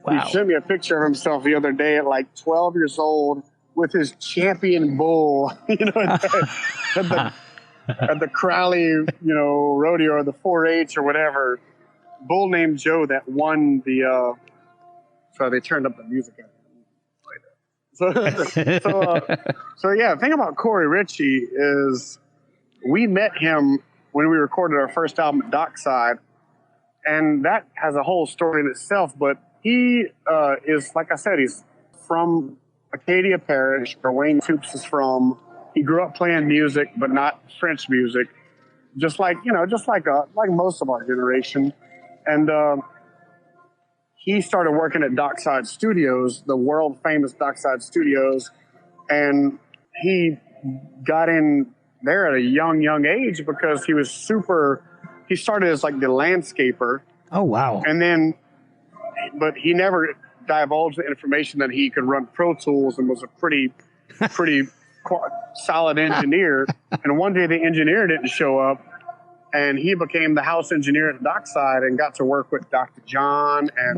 he sent me a picture of himself the other day at like 12 years old with his champion bull, at the Crowley, rodeo or the 4-H or whatever. Bull named Joe that won the. So they turned up the music. So yeah, the thing about Corey Ritchie is we met him when we recorded our first album at Dockside, and that has a whole story in itself. But he is, like I said, he's from Acadia Parish, where Wayne Toops is from. He grew up playing music, but not French music, just like most of our generation. And he started working at Dockside Studios, the world famous Dockside Studios, and he got in there at a young age because he started as like the landscaper.
Oh, wow.
But he never divulged the information that he could run Pro Tools and was a pretty solid engineer. And one day the engineer didn't show up, and he became the house engineer at Dockside and got to work with Dr. John and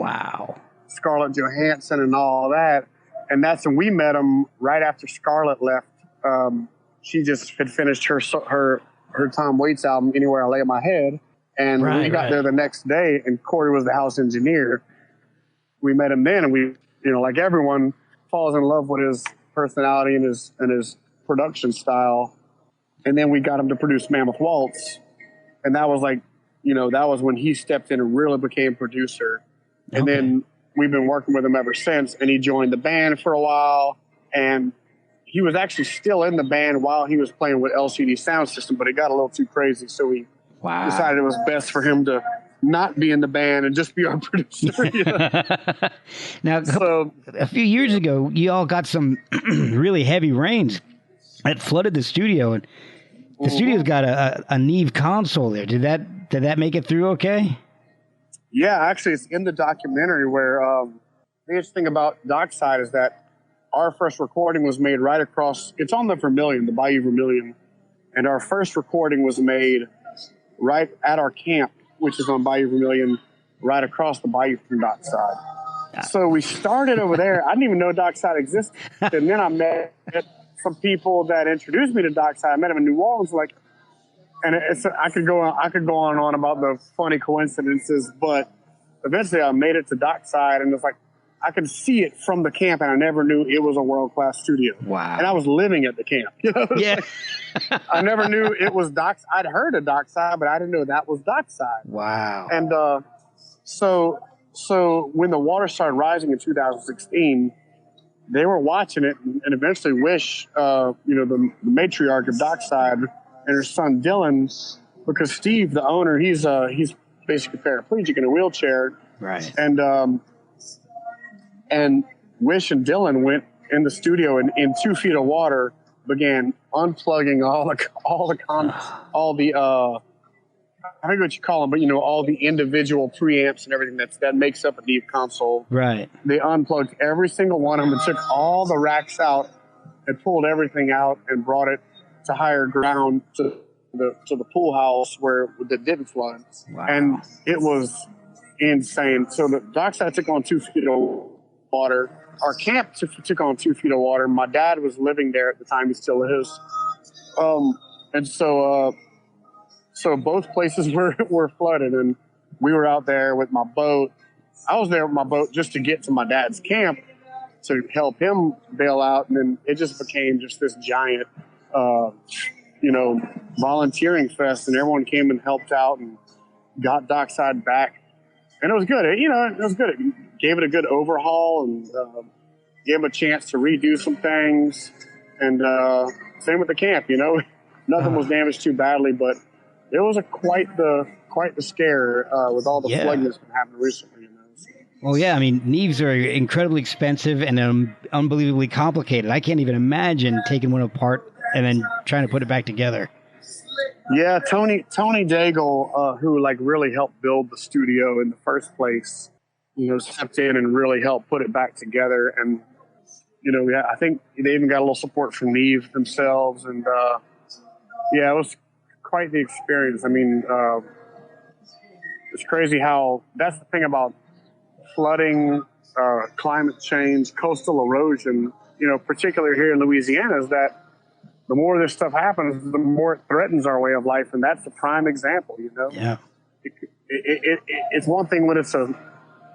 Scarlett Johansson and all that. And that's when we met him right after Scarlett left. She just had finished her Tom Waits album, Anywhere I Lay My Head. And we got there the next day, and Corey was the house engineer. We met him then, and we, like everyone, falls in love with his personality and his production style. And then we got him to produce Mammoth Waltz. And that was like, that was when he stepped in and really became producer. And then we've been working with him ever since. And he joined the band for a while. And he was actually still in the band while he was playing with LCD Sound System, but it got a little too crazy. So we decided it was best for him to not be in the band and just be our producer.
Now, a few years ago, you all got some really heavy rains that flooded the studio, and the studio's got a Neve console there. Did that make it through okay?
Yeah, actually, it's in the documentary where the interesting thing about Dockside is that our first recording was made right across. It's on the Vermilion, the Bayou Vermilion, and our first recording was made right at our camp, which is on Bayou Vermilion, right across the bayou from Dockside. So we started over there. I didn't even know Dockside existed, and then I met some people that introduced me to Dockside. I met them in New Orleans, and I could go on and on about the funny coincidences, but eventually I made it to Dockside, and it's like I could see it from the camp, and I never knew it was a world-class studio. Wow! And I was living at the camp.
Yeah.
I never knew it was Dockside. I'd heard of Dockside, but I didn't know that was Dockside.
Wow!
And so when the water started rising in 2016. They were watching it, and eventually Wish, the matriarch of Dockside, and her son Dylan, because Steve, the owner, he's basically paraplegic in a wheelchair,
right?
And Wish and Dylan went in the studio and in 2 feet of water began unplugging all the I don't know what you call them, but all the individual preamps and everything that makes up a Neve console.
Right.
They unplugged every single one of them and took all the racks out and pulled everything out and brought it to higher ground to the pool house where that didn't flood.
Wow.
And it was insane. So the Dockside took on 2 feet of water. Our camp took on 2 feet of water. My dad was living there at the time. He still is. And so both places were flooded, and we were out there with my boat. I was there with my boat just to get to my dad's camp to help him bail out, and then it just became just this giant, volunteering fest, and everyone came and helped out and got Dockside back, and it was good. It was good. It gave it a good overhaul and gave them a chance to redo some things, and same with the camp. Nothing was damaged too badly, but it was quite the scare with all the flooding that's been happening recently.
Well, yeah, I mean, Neves are incredibly expensive and unbelievably complicated. I can't even imagine taking one apart and then trying to put it back together.
Yeah, Tony Daigle, who like really helped build the studio in the first place, stepped in and really helped put it back together. And I think they even got a little support from Neve themselves, and it was quite the experience. I mean, it's crazy how that's the thing about flooding, climate change, coastal erosion. Particularly here in Louisiana, is that the more this stuff happens, the more it threatens our way of life, and that's a prime example.
Yeah.
It's one thing when it's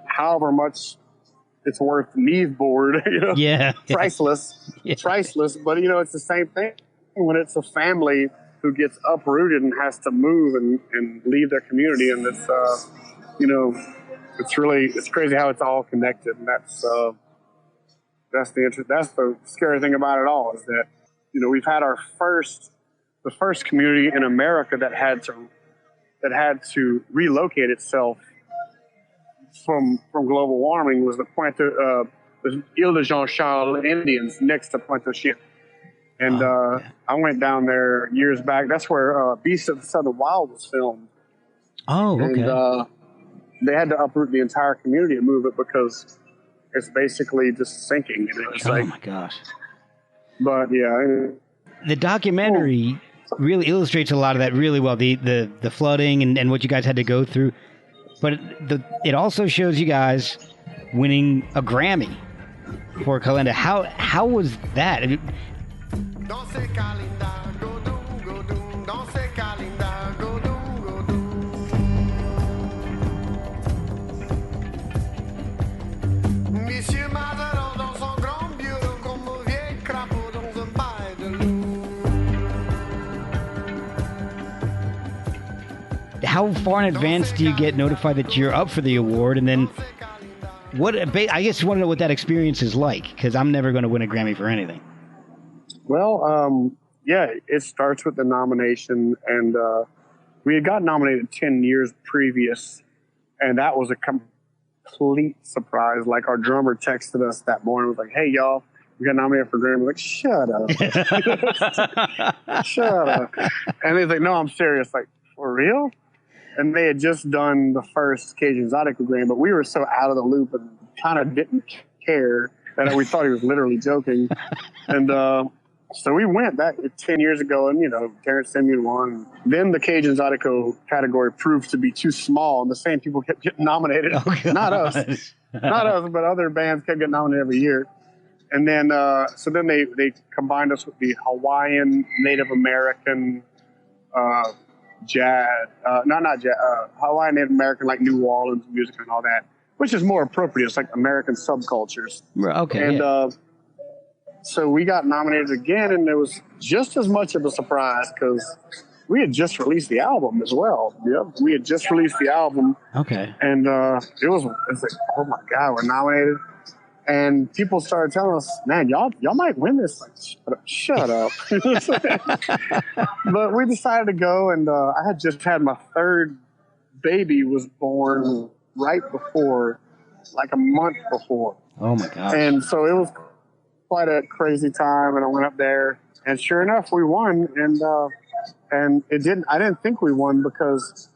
however much it's worth Neve board, priceless, priceless. But it's the same thing when it's a family who gets uprooted and has to move and leave their community, and it's it's crazy how it's all connected, and that's the scary thing about it all, is that we've had the first community in America that had to relocate itself from global warming was the Ile de Jean Charles Indians next to Pointe Chien. And I went down there years back. That's where Beast of the Southern Wild was filmed.
Oh, okay.
And they had to uproot the entire community and move it because it's basically just sinking. And it was
my gosh.
But yeah.
The documentary really illustrates a lot of that really well, the flooding and what you guys had to go through. But it also shows you guys winning a Grammy for Kalinda. How was that? How far in advance do you get notified that you're up for the award? And then I guess you want to know what that experience is like, because I'm never going to win a Grammy for anything.
Well, it starts with the nomination, and we had got nominated 10 years previous, and that was a complete surprise. Like, our drummer texted us that morning, was like, "Hey, y'all, we got nominated for Grammy." Like, shut up. Shut up. And he's like, "No, I'm serious." Like, for real? And they had just done the first Cajun Zydeco Grammy, but we were so out of the loop and kind of didn't care that we thought he was literally joking. And so we went that 10 years ago, and, Terrence Simeon won. Then the Cajun Zydeco category proved to be too small, and the same people kept getting nominated. Oh, not us. Not us, but other bands kept getting nominated every year. And then, so then they combined us with the Hawaiian, Native American, jazz, not jazz, Hawaiian, Native American, like New Orleans music and all that, which is more appropriate. It's like American subcultures.
Okay.
And so we got nominated again, and it was just as much of a surprise because we had just released the album as well. Yep, we had just released the album.
Okay.
And it's like, oh my God, we're nominated. And people started telling us, "Man, y'all might win this." Like, shut up. But we decided to go, and I had just had my third baby was born right before, like a month before.
Oh my gosh.
And so it was quite a crazy time, and I went up there, and sure enough, we won. And I didn't think we won because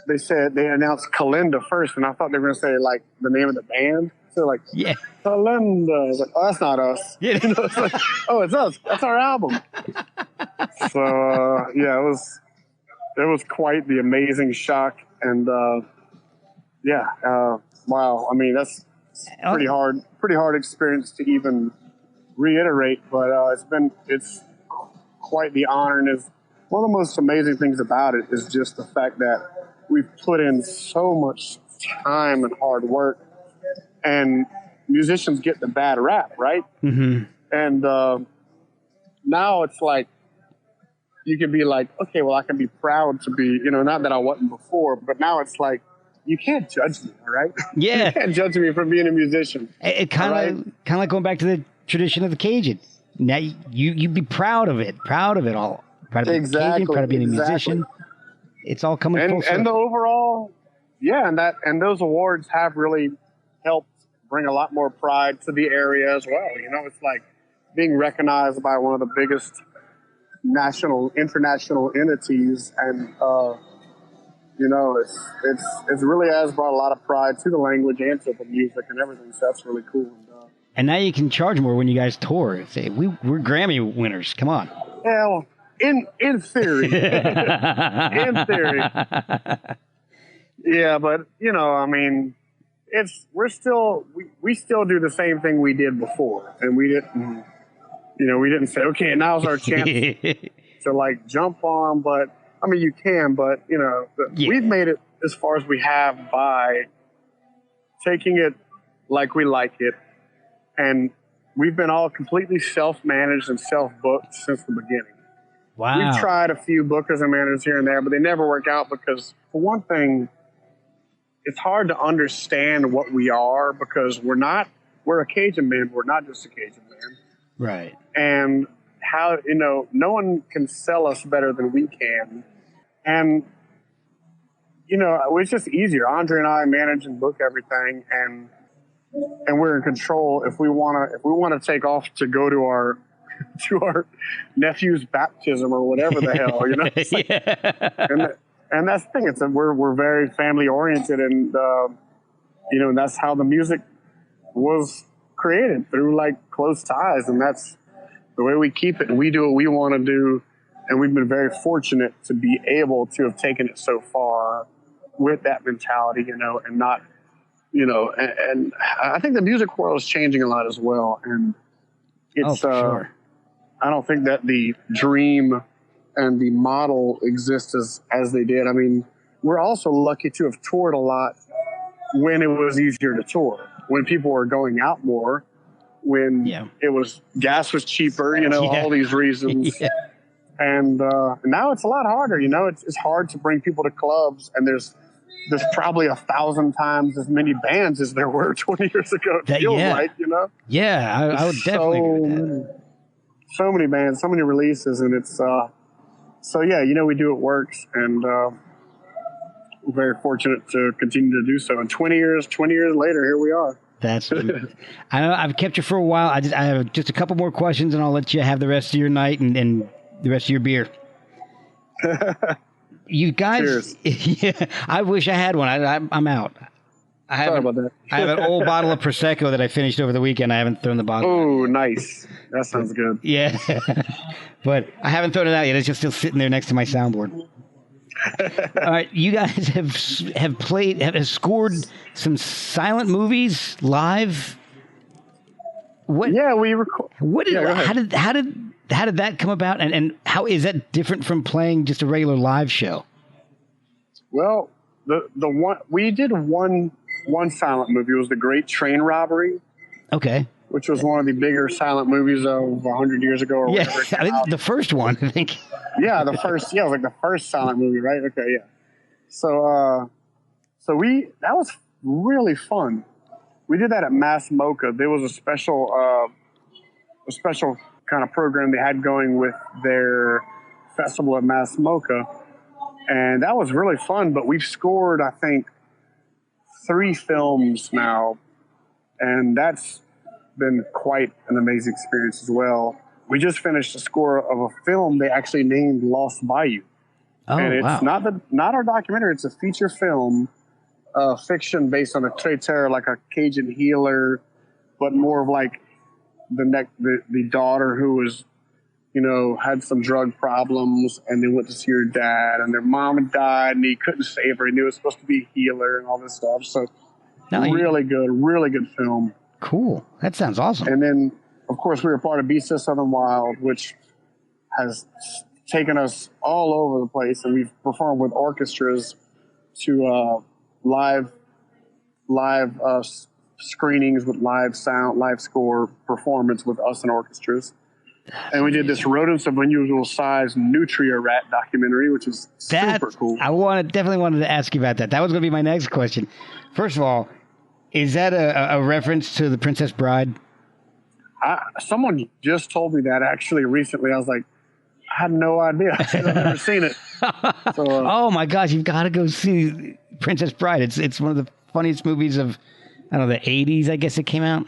they announced Kalinda first, and I thought they were going to say like the name of the band. So like,
yeah,
Kalinda. I was like, oh, that's not us.
Yeah.
It's like, oh, it's us. That's our album. So it was quite the amazing shock, and wow. I mean, that's pretty hard experience to even reiterate, but it's quite the honor, and it's one of the most amazing things about it is just the fact that we've put in so much time and hard work. And musicians get the bad rap, right?
Mm-hmm.
And now it's like, you can be like, okay, well, I can be proud to be, not that I wasn't before, but now it's like, you can't judge me, all right?
Yeah.
You can't judge me for being a musician.
It kind of like going back to the tradition of the Cajun. Now you be proud of it all. Proud of being Cajun, proud of being a musician. It's all coming full circle.
And the overall, and those awards have really helped bring a lot more pride to the area as well. It's like being recognized by one of the biggest international entities, and it's really has brought a lot of pride to the language and to the music and everything. So that's really cool.
And now you can charge more when you guys tour. Say, we're Grammy winners. Come on.
Well, in theory, in theory, yeah, but we still do the same thing we did before, and we didn't say, okay, now's our chance to like jump on, but I mean you can, but we've made it as far as we have by taking it like we like it, and we've been all completely self-managed and self-booked since the beginning.
Wow.
We've tried a few bookers and managers here and there, but they never work out because, for one thing, it's hard to understand what we are because we're a Cajun band, but we're not just a Cajun band.
Right.
And how, no one can sell us better than we can. And, it's just easier. Andre and I manage and book everything, and we're in control. If we want to take off to go to our nephew's baptism or whatever the hell, and that's the thing. We're very family oriented, and and that's how the music was created, through like close ties, and that's the way we keep it. And we do what we want to do, and we've been very fortunate to be able to have taken it so far with that mentality, and not, and I think the music world is changing a lot as well, and it's
for sure.
I don't think that the dream and the model exists as they did. I mean, we're also lucky to have toured a lot when it was easier to tour, when people were going out more, when gas was cheaper, all these reasons. Yeah. And now it's a lot harder, it's hard to bring people to clubs, and there's probably 1,000 times as many bands as there were 20 years ago. It feels like,
Yeah, I would definitely agree with that.
So many bands, so many releases, and it's we do what works, and we're very fortunate to continue to do so. And 20 years later, here we are.
That's I know I've kept you for a while. I have just a couple more questions, and I'll let you have the rest of your night and the rest of your beer. You guys, I wish I had one. I'm out.
Sorry about that.
I have an old bottle of Prosecco that I finished over the weekend. I haven't thrown the bottle.
Oh, nice. That sounds good.
Yeah. But I haven't thrown it out yet. It's just still sitting there next to my soundboard. All right. You guys have scored some silent movies live. What?
Yeah, we record.
How did that come about? And how is that different from playing just a regular live show? Well,
the one we did one silent movie. It was The Great Train Robbery.
Okay.
Which was one of the bigger silent movies of 100 years ago. Or whatever.
I think the first one, I think.
Yeah, it was like the first silent movie, right? Okay, yeah. So that was really fun. We did that at Mass Mocha. There was a special kind of program they had going with their festival at Mass Mocha, and that was really fun. But we've scored, I think, 3 films now, and that's been quite an amazing experience as well. We just finished the score of a film they actually named Lost Bayou.
Oh,
and it's
wow.
not our documentary, it's a feature film, fiction based on a traiteur, like a Cajun healer, but more of like the daughter who was, had some drug problems, and they went to see her dad, and their mom had died, and he couldn't save her. He knew it was supposed to be a healer and all this stuff. So really good film.
Cool. That sounds awesome.
And then, of course, we were part of Beasts of Southern Wild, which has taken us all over the place, and we've performed with orchestras to live screenings with live sound, live score performance with us and orchestras. And we did this Rodents of Unusual Size Nutria Rat documentary, which is super cool.
I definitely wanted to ask you about that. That was going to be my next question. First of all, is that a reference to The Princess Bride?
Someone just told me that actually recently. I was like, I had no idea. I've never seen it. So,
oh my gosh, you've got to go see Princess Bride. It's one of the funniest movies of, I don't know, the 80s, I guess it came out.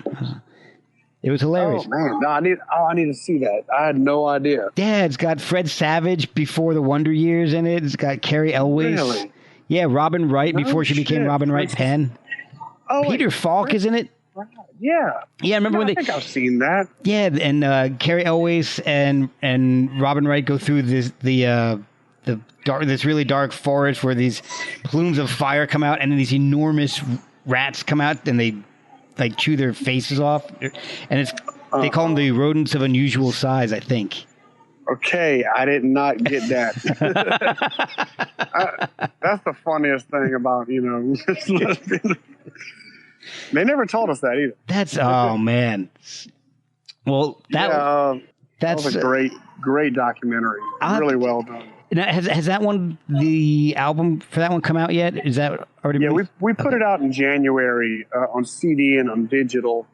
It was hilarious.
Oh man, no, I need to see that. I had no idea.
Yeah, it's got Fred Savage before the Wonder Years in it. It's got Carrie Elwes.
Really?
Yeah, Robin Wright
No
before she became
shit.
Robin Wright Penn.
Oh,
Peter
wait,
Falk is in it.
Yeah.
Yeah, remember when
I think I've seen that.
Yeah, and Carrie Elwes and Robin Wright go through this this really dark forest where these plumes of fire come out, and then these enormous rats come out, and they like chew their faces off, and they call them the rodents of unusual size, I think.
Okay, I did not get that. That's the funniest thing about, they never told us that either.
That's, oh man. Well, that
was a great documentary. Really well done.
Now, has that one, the album for that one come out yet? Is that already?
Yeah, we put it out in January on CD and on digital.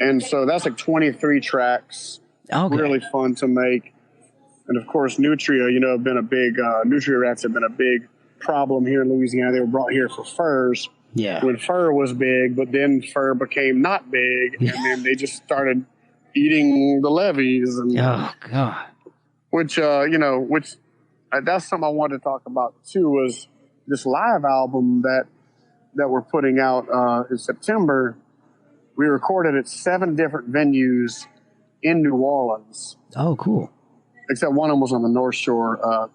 And so that's like 23 tracks.
Okay.
Really fun to make. And of course, nutria, have been a big, nutria rats have been a big problem here in Louisiana. They were brought here for furs.
Yeah.
When fur was big, but then fur became not big, and then they just started eating the levees. And,
oh, God.
Which that's something I wanted to talk about, too, was this live album that we're putting out in September. We recorded at 7 different venues in New Orleans.
Oh, cool.
Except one of them was on the North Shore.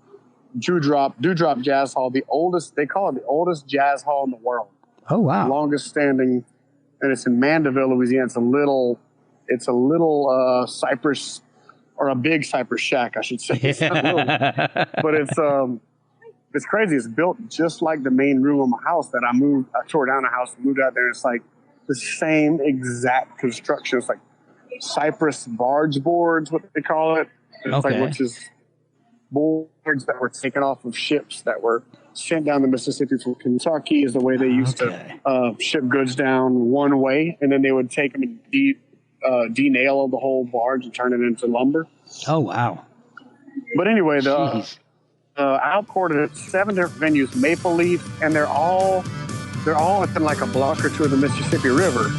Dewdrop Jazz Hall, they call it the oldest jazz hall in the world.
Oh, wow.
Longest standing, and it's in Mandeville, Louisiana. It's a little cypress, or a big cypress shack, I should say. But it's crazy. It's built just like the main room of my house that I tore down a house and moved out there. It's like the same exact construction. It's like cypress barge boards, what they call it. It's like, which is boards that were taken off of ships that were sent down the Mississippi from Kentucky, is the way they used to ship goods down one way, and then they would take them and de-nail the whole barge and turn it into lumber.
Oh, wow.
But anyway, I recorded at 7 different venues, Maple Leaf, and they're all within like a block or two of the Mississippi River.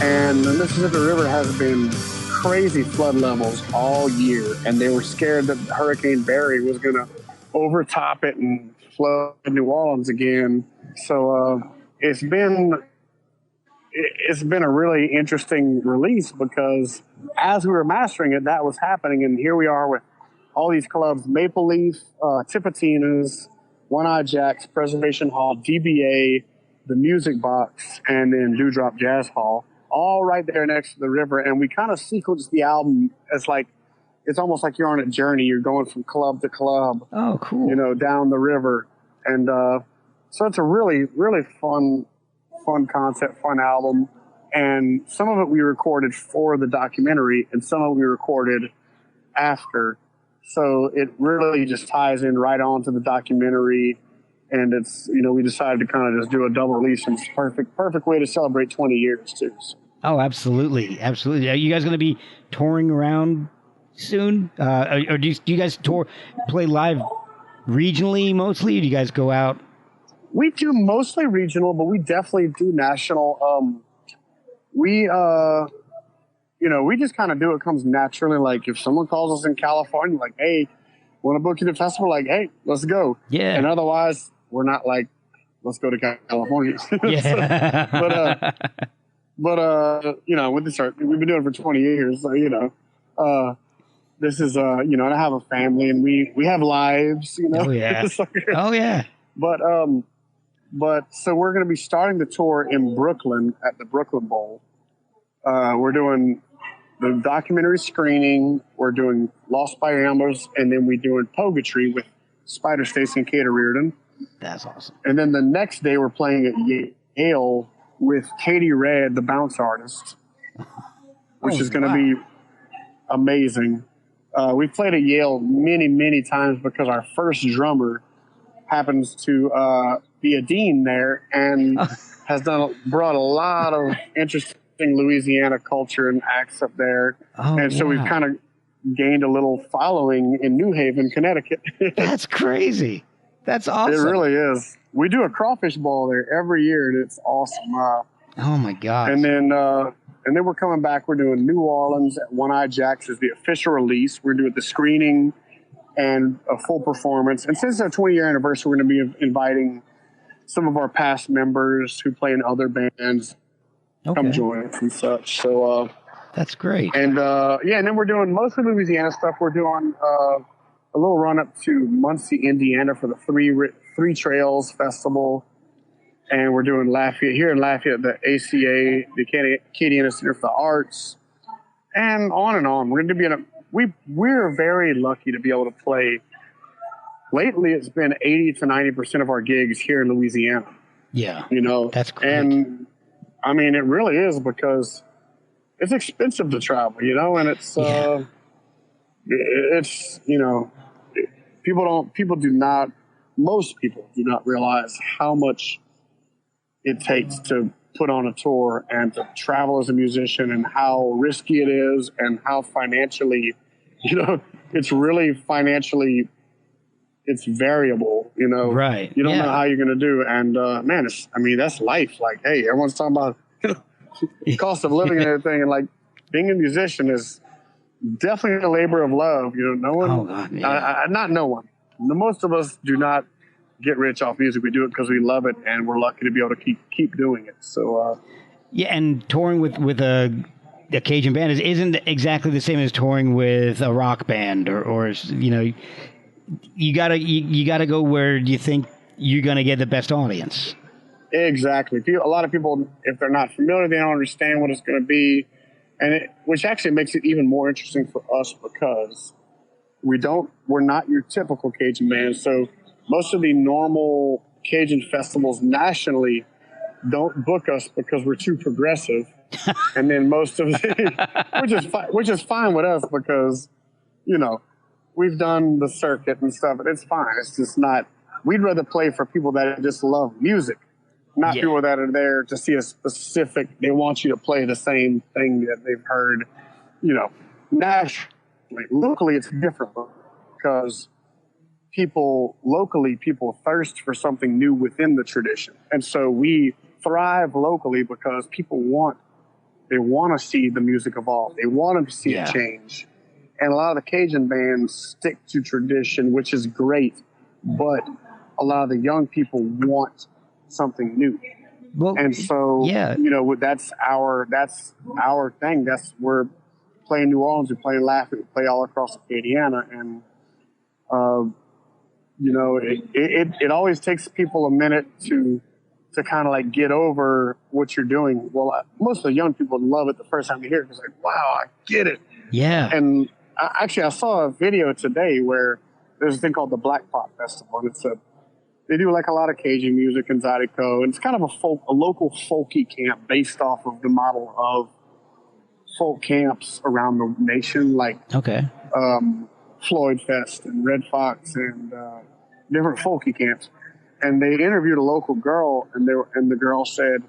And the Mississippi River has been crazy flood levels all year, and they were scared that Hurricane Barry was going to overtop it and flood New Orleans again. So it's been a really interesting release, because as we were mastering it, that was happening, and here we are with all these clubs: Maple Leaf, Tipitina's, One Eye Jack's, Preservation Hall, DBA, the Music Box, and then Dewdrop Jazz Hall, all right there next to the river. And we kind of sequenced the album as it's almost like you're on a journey. You're going from club to club.
Oh, cool.
Down the river. And so it's a really, really fun concept, fun album. And some of it we recorded for the documentary, and some of it we recorded after. So it really just ties in right on to the documentary. And it's, we decided to kind of just do a double release, and it's perfect way to celebrate 20 years too. So.
Oh, absolutely. Absolutely. Are you guys going to be touring around soon? Or do you guys play live regionally mostly? Or do you guys go out?
We do mostly regional, but we definitely do national. We just kind of do it comes naturally. Like if someone calls us in California, like, hey, want to book you to the festival? Like, hey, let's go.
Yeah.
And otherwise, we're not like, let's go to California. Yeah. With this art, we've been doing it for 20 years. So, this is, and I have a family, and we have lives,
Oh, yeah. Oh, yeah.
But so we're going to be starting the tour in Brooklyn at the Brooklyn Bowl. We're doing the documentary screening. We're doing Lost Bayou Ramblers, and then we're doing Poguetry with Spider Stacy and Kata Reardon.
That's awesome.
And then the next day we're playing at Yale with Katie Red, the bounce artist, which is going to be amazing. We've played at Yale many, many times because our first drummer happens to be a dean there and has brought a lot of interesting Louisiana culture and acts up there. And so we've kind of gained a little following in New Haven, Connecticut.
That's crazy. That's awesome.
It really is. We do a crawfish ball there every year, and it's awesome.
Oh my God!
And then we're coming back. We're doing New Orleans at One Eye Jack's is the official release. We're doing the screening and a full performance. And since our 20-year anniversary, we're going to be inviting some of our past members who play in other bands come join us and such. So
that's great.
And and then we're doing mostly Louisiana stuff. We're doing a little run up to Muncie, Indiana for the Three Trails Festival. And we're doing Lafayette, here in Lafayette, the ACA, the Acadiana Center for the Arts, and on and on. We're going to be we're very lucky to be able to play. Lately, it's been 80 to 90% of our gigs here in Louisiana.
Yeah.
That's great. And I mean, it really is, because it's expensive to travel, and it's, most people do not realize how much it takes to put on a tour and to travel as a musician, and how risky it is, and how financially, it's really financially, it's variable,
Right.
You don't know how you're going to do. And, man, that's life. Like, hey, everyone's talking about cost of living and everything. And like, being a musician is definitely a labor of love. No one, not no one. Most of us do not get rich off music. We do it because we love it, and we're lucky to be able to keep doing it. So,
and touring with a Cajun band isn't exactly the same as touring with a rock band, or you gotta go where you think you're gonna get the best audience.
Exactly. A lot of people, if they're not familiar, they don't understand what it's going to be, which actually makes it even more interesting for us, because we're not your typical Cajun band. So most of the normal Cajun festivals nationally don't book us because we're too progressive. And then most of which is fine with us, because, we've done the circuit and stuff, and it's fine. It's just not, we'd rather play for people that just love music, not people that are there to see a specific, they want you to play the same thing that they've heard, nationally. Locally, it's different, because people thirst for something new within the tradition. And so we thrive locally because people want to see the music evolve. They want to see it change. And a lot of the Cajun bands stick to tradition, which is great, but a lot of the young people want something new. Well, and so, that's our thing. We're playing New Orleans, we play Lafayette, we play all across Acadiana, and it always takes people a minute to kind of like get over what you're doing. Well, most of the young people love it the first time they hear it. It's like, wow, I get it.
Yeah.
And I saw a video today where there's a thing called the Black Pop Festival, and they do like a lot of Cajun music and Zydeco, and it's kind of a local folky camp based off of the model of folk camps around the nation, like Floyd Fest and Red Fox and different folky camps. And they interviewed a local girl, and the girl said,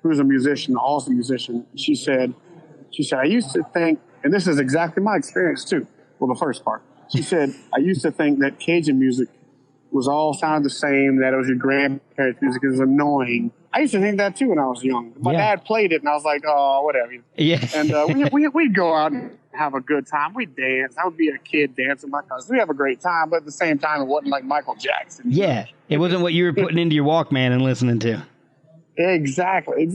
who's a musician, an awesome musician. She said, I used to think, and this is exactly my experience too. Well, the first part. She said, I used to think that Cajun music was all sounded the same, that it was your grandparents' music, it was annoying. I used to think that too when I was young. My dad played it, and I was like, oh, whatever.
Yeah.
And we'd go out and have a good time. We'd dance. I would be a kid dancing with my cousins. We'd have a great time, but at the same time, it wasn't like Michael Jackson.
Yeah. It wasn't what you were putting into your Walkman and listening to.
Exactly.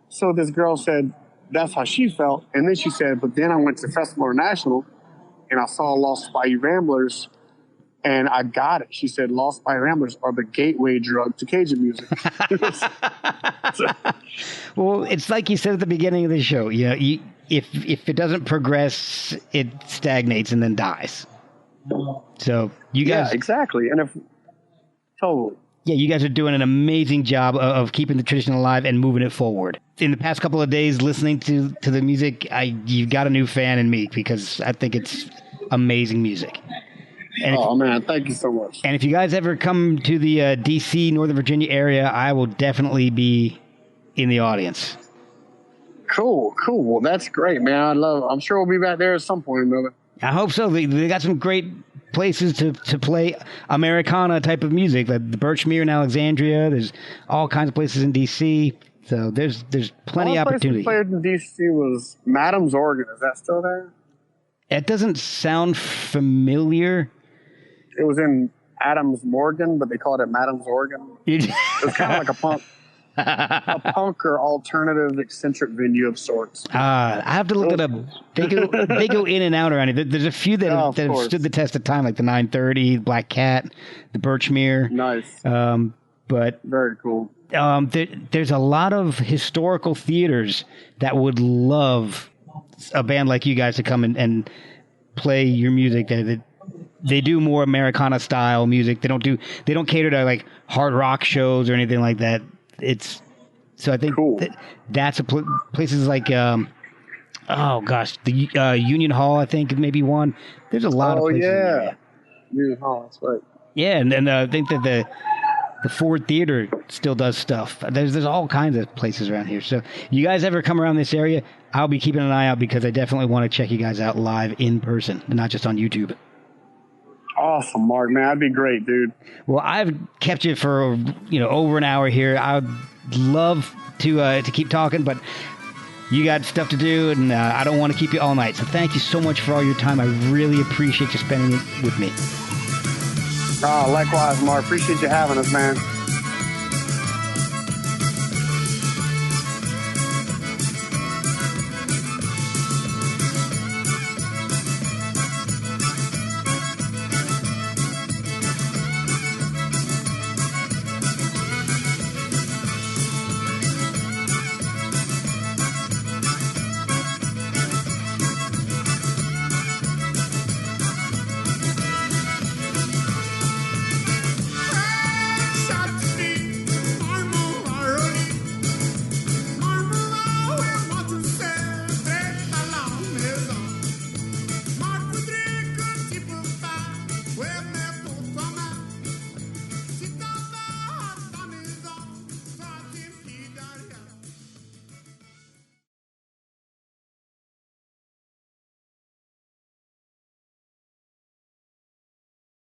So this girl said that's how she felt. And then she said, but then I went to Festival International, and I saw Lost Bayou Ramblers, and I got it. She said, Lost Bayou Ramblers are the gateway drug to Cajun music.
Well, it's like you said at the beginning of the show. If it doesn't progress, it stagnates and then dies. So you guys...
Yeah, exactly. And totally.
Yeah, you guys are doing an amazing job of keeping the tradition alive and moving it forward. In the past couple of days, listening to the music, you got a new fan in me, because I think it's amazing music. And
Oh, man, thank you so much.
and if you guys ever come to the D.C., Northern Virginia area, I will definitely be in the audience.
Cool. Well, that's great, man. I'm sure we'll be back there at some point, brother.
I hope so. They got some great places to play Americana type of music, like the Birchmere in Alexandria. There's all kinds of places in D.C., so there's plenty of opportunity.
The place we played in D.C. was Madam's Organ. Is that still there?
It doesn't sound familiar.
It was in Adams Morgan, but they called it Madam's Organ. It was kind of like a punk or alternative eccentric venue of sorts.
I have to look it up. They go in and out around it. There's a few that have stood the test of time, like the 930, Black Cat, the Birchmere.
Nice.
But
very cool.
There's a lot of historical theaters that would love a band like you guys to come and play your music. They do more Americana style music. They don't cater to like hard rock shows or anything like that. So I think that's places like the Union Hall, I think, maybe one. There's a lot of places.
Oh yeah, Union Hall, that's right.
Yeah, and I think that the Ford Theater still does stuff. There's all kinds of places around here. So you guys ever come around this area, I'll be keeping an eye out because I definitely want to check you guys out live in person, and not just on YouTube.
Awesome, Mark, man. That'd be great, dude.
Well, I've kept you for over an hour here. I'd love to keep talking, but you got stuff to do, and I don't want to keep you all night. So thank you so much for all your time. I really appreciate you spending it with me.
Oh, likewise, Mark. Appreciate you having us, man.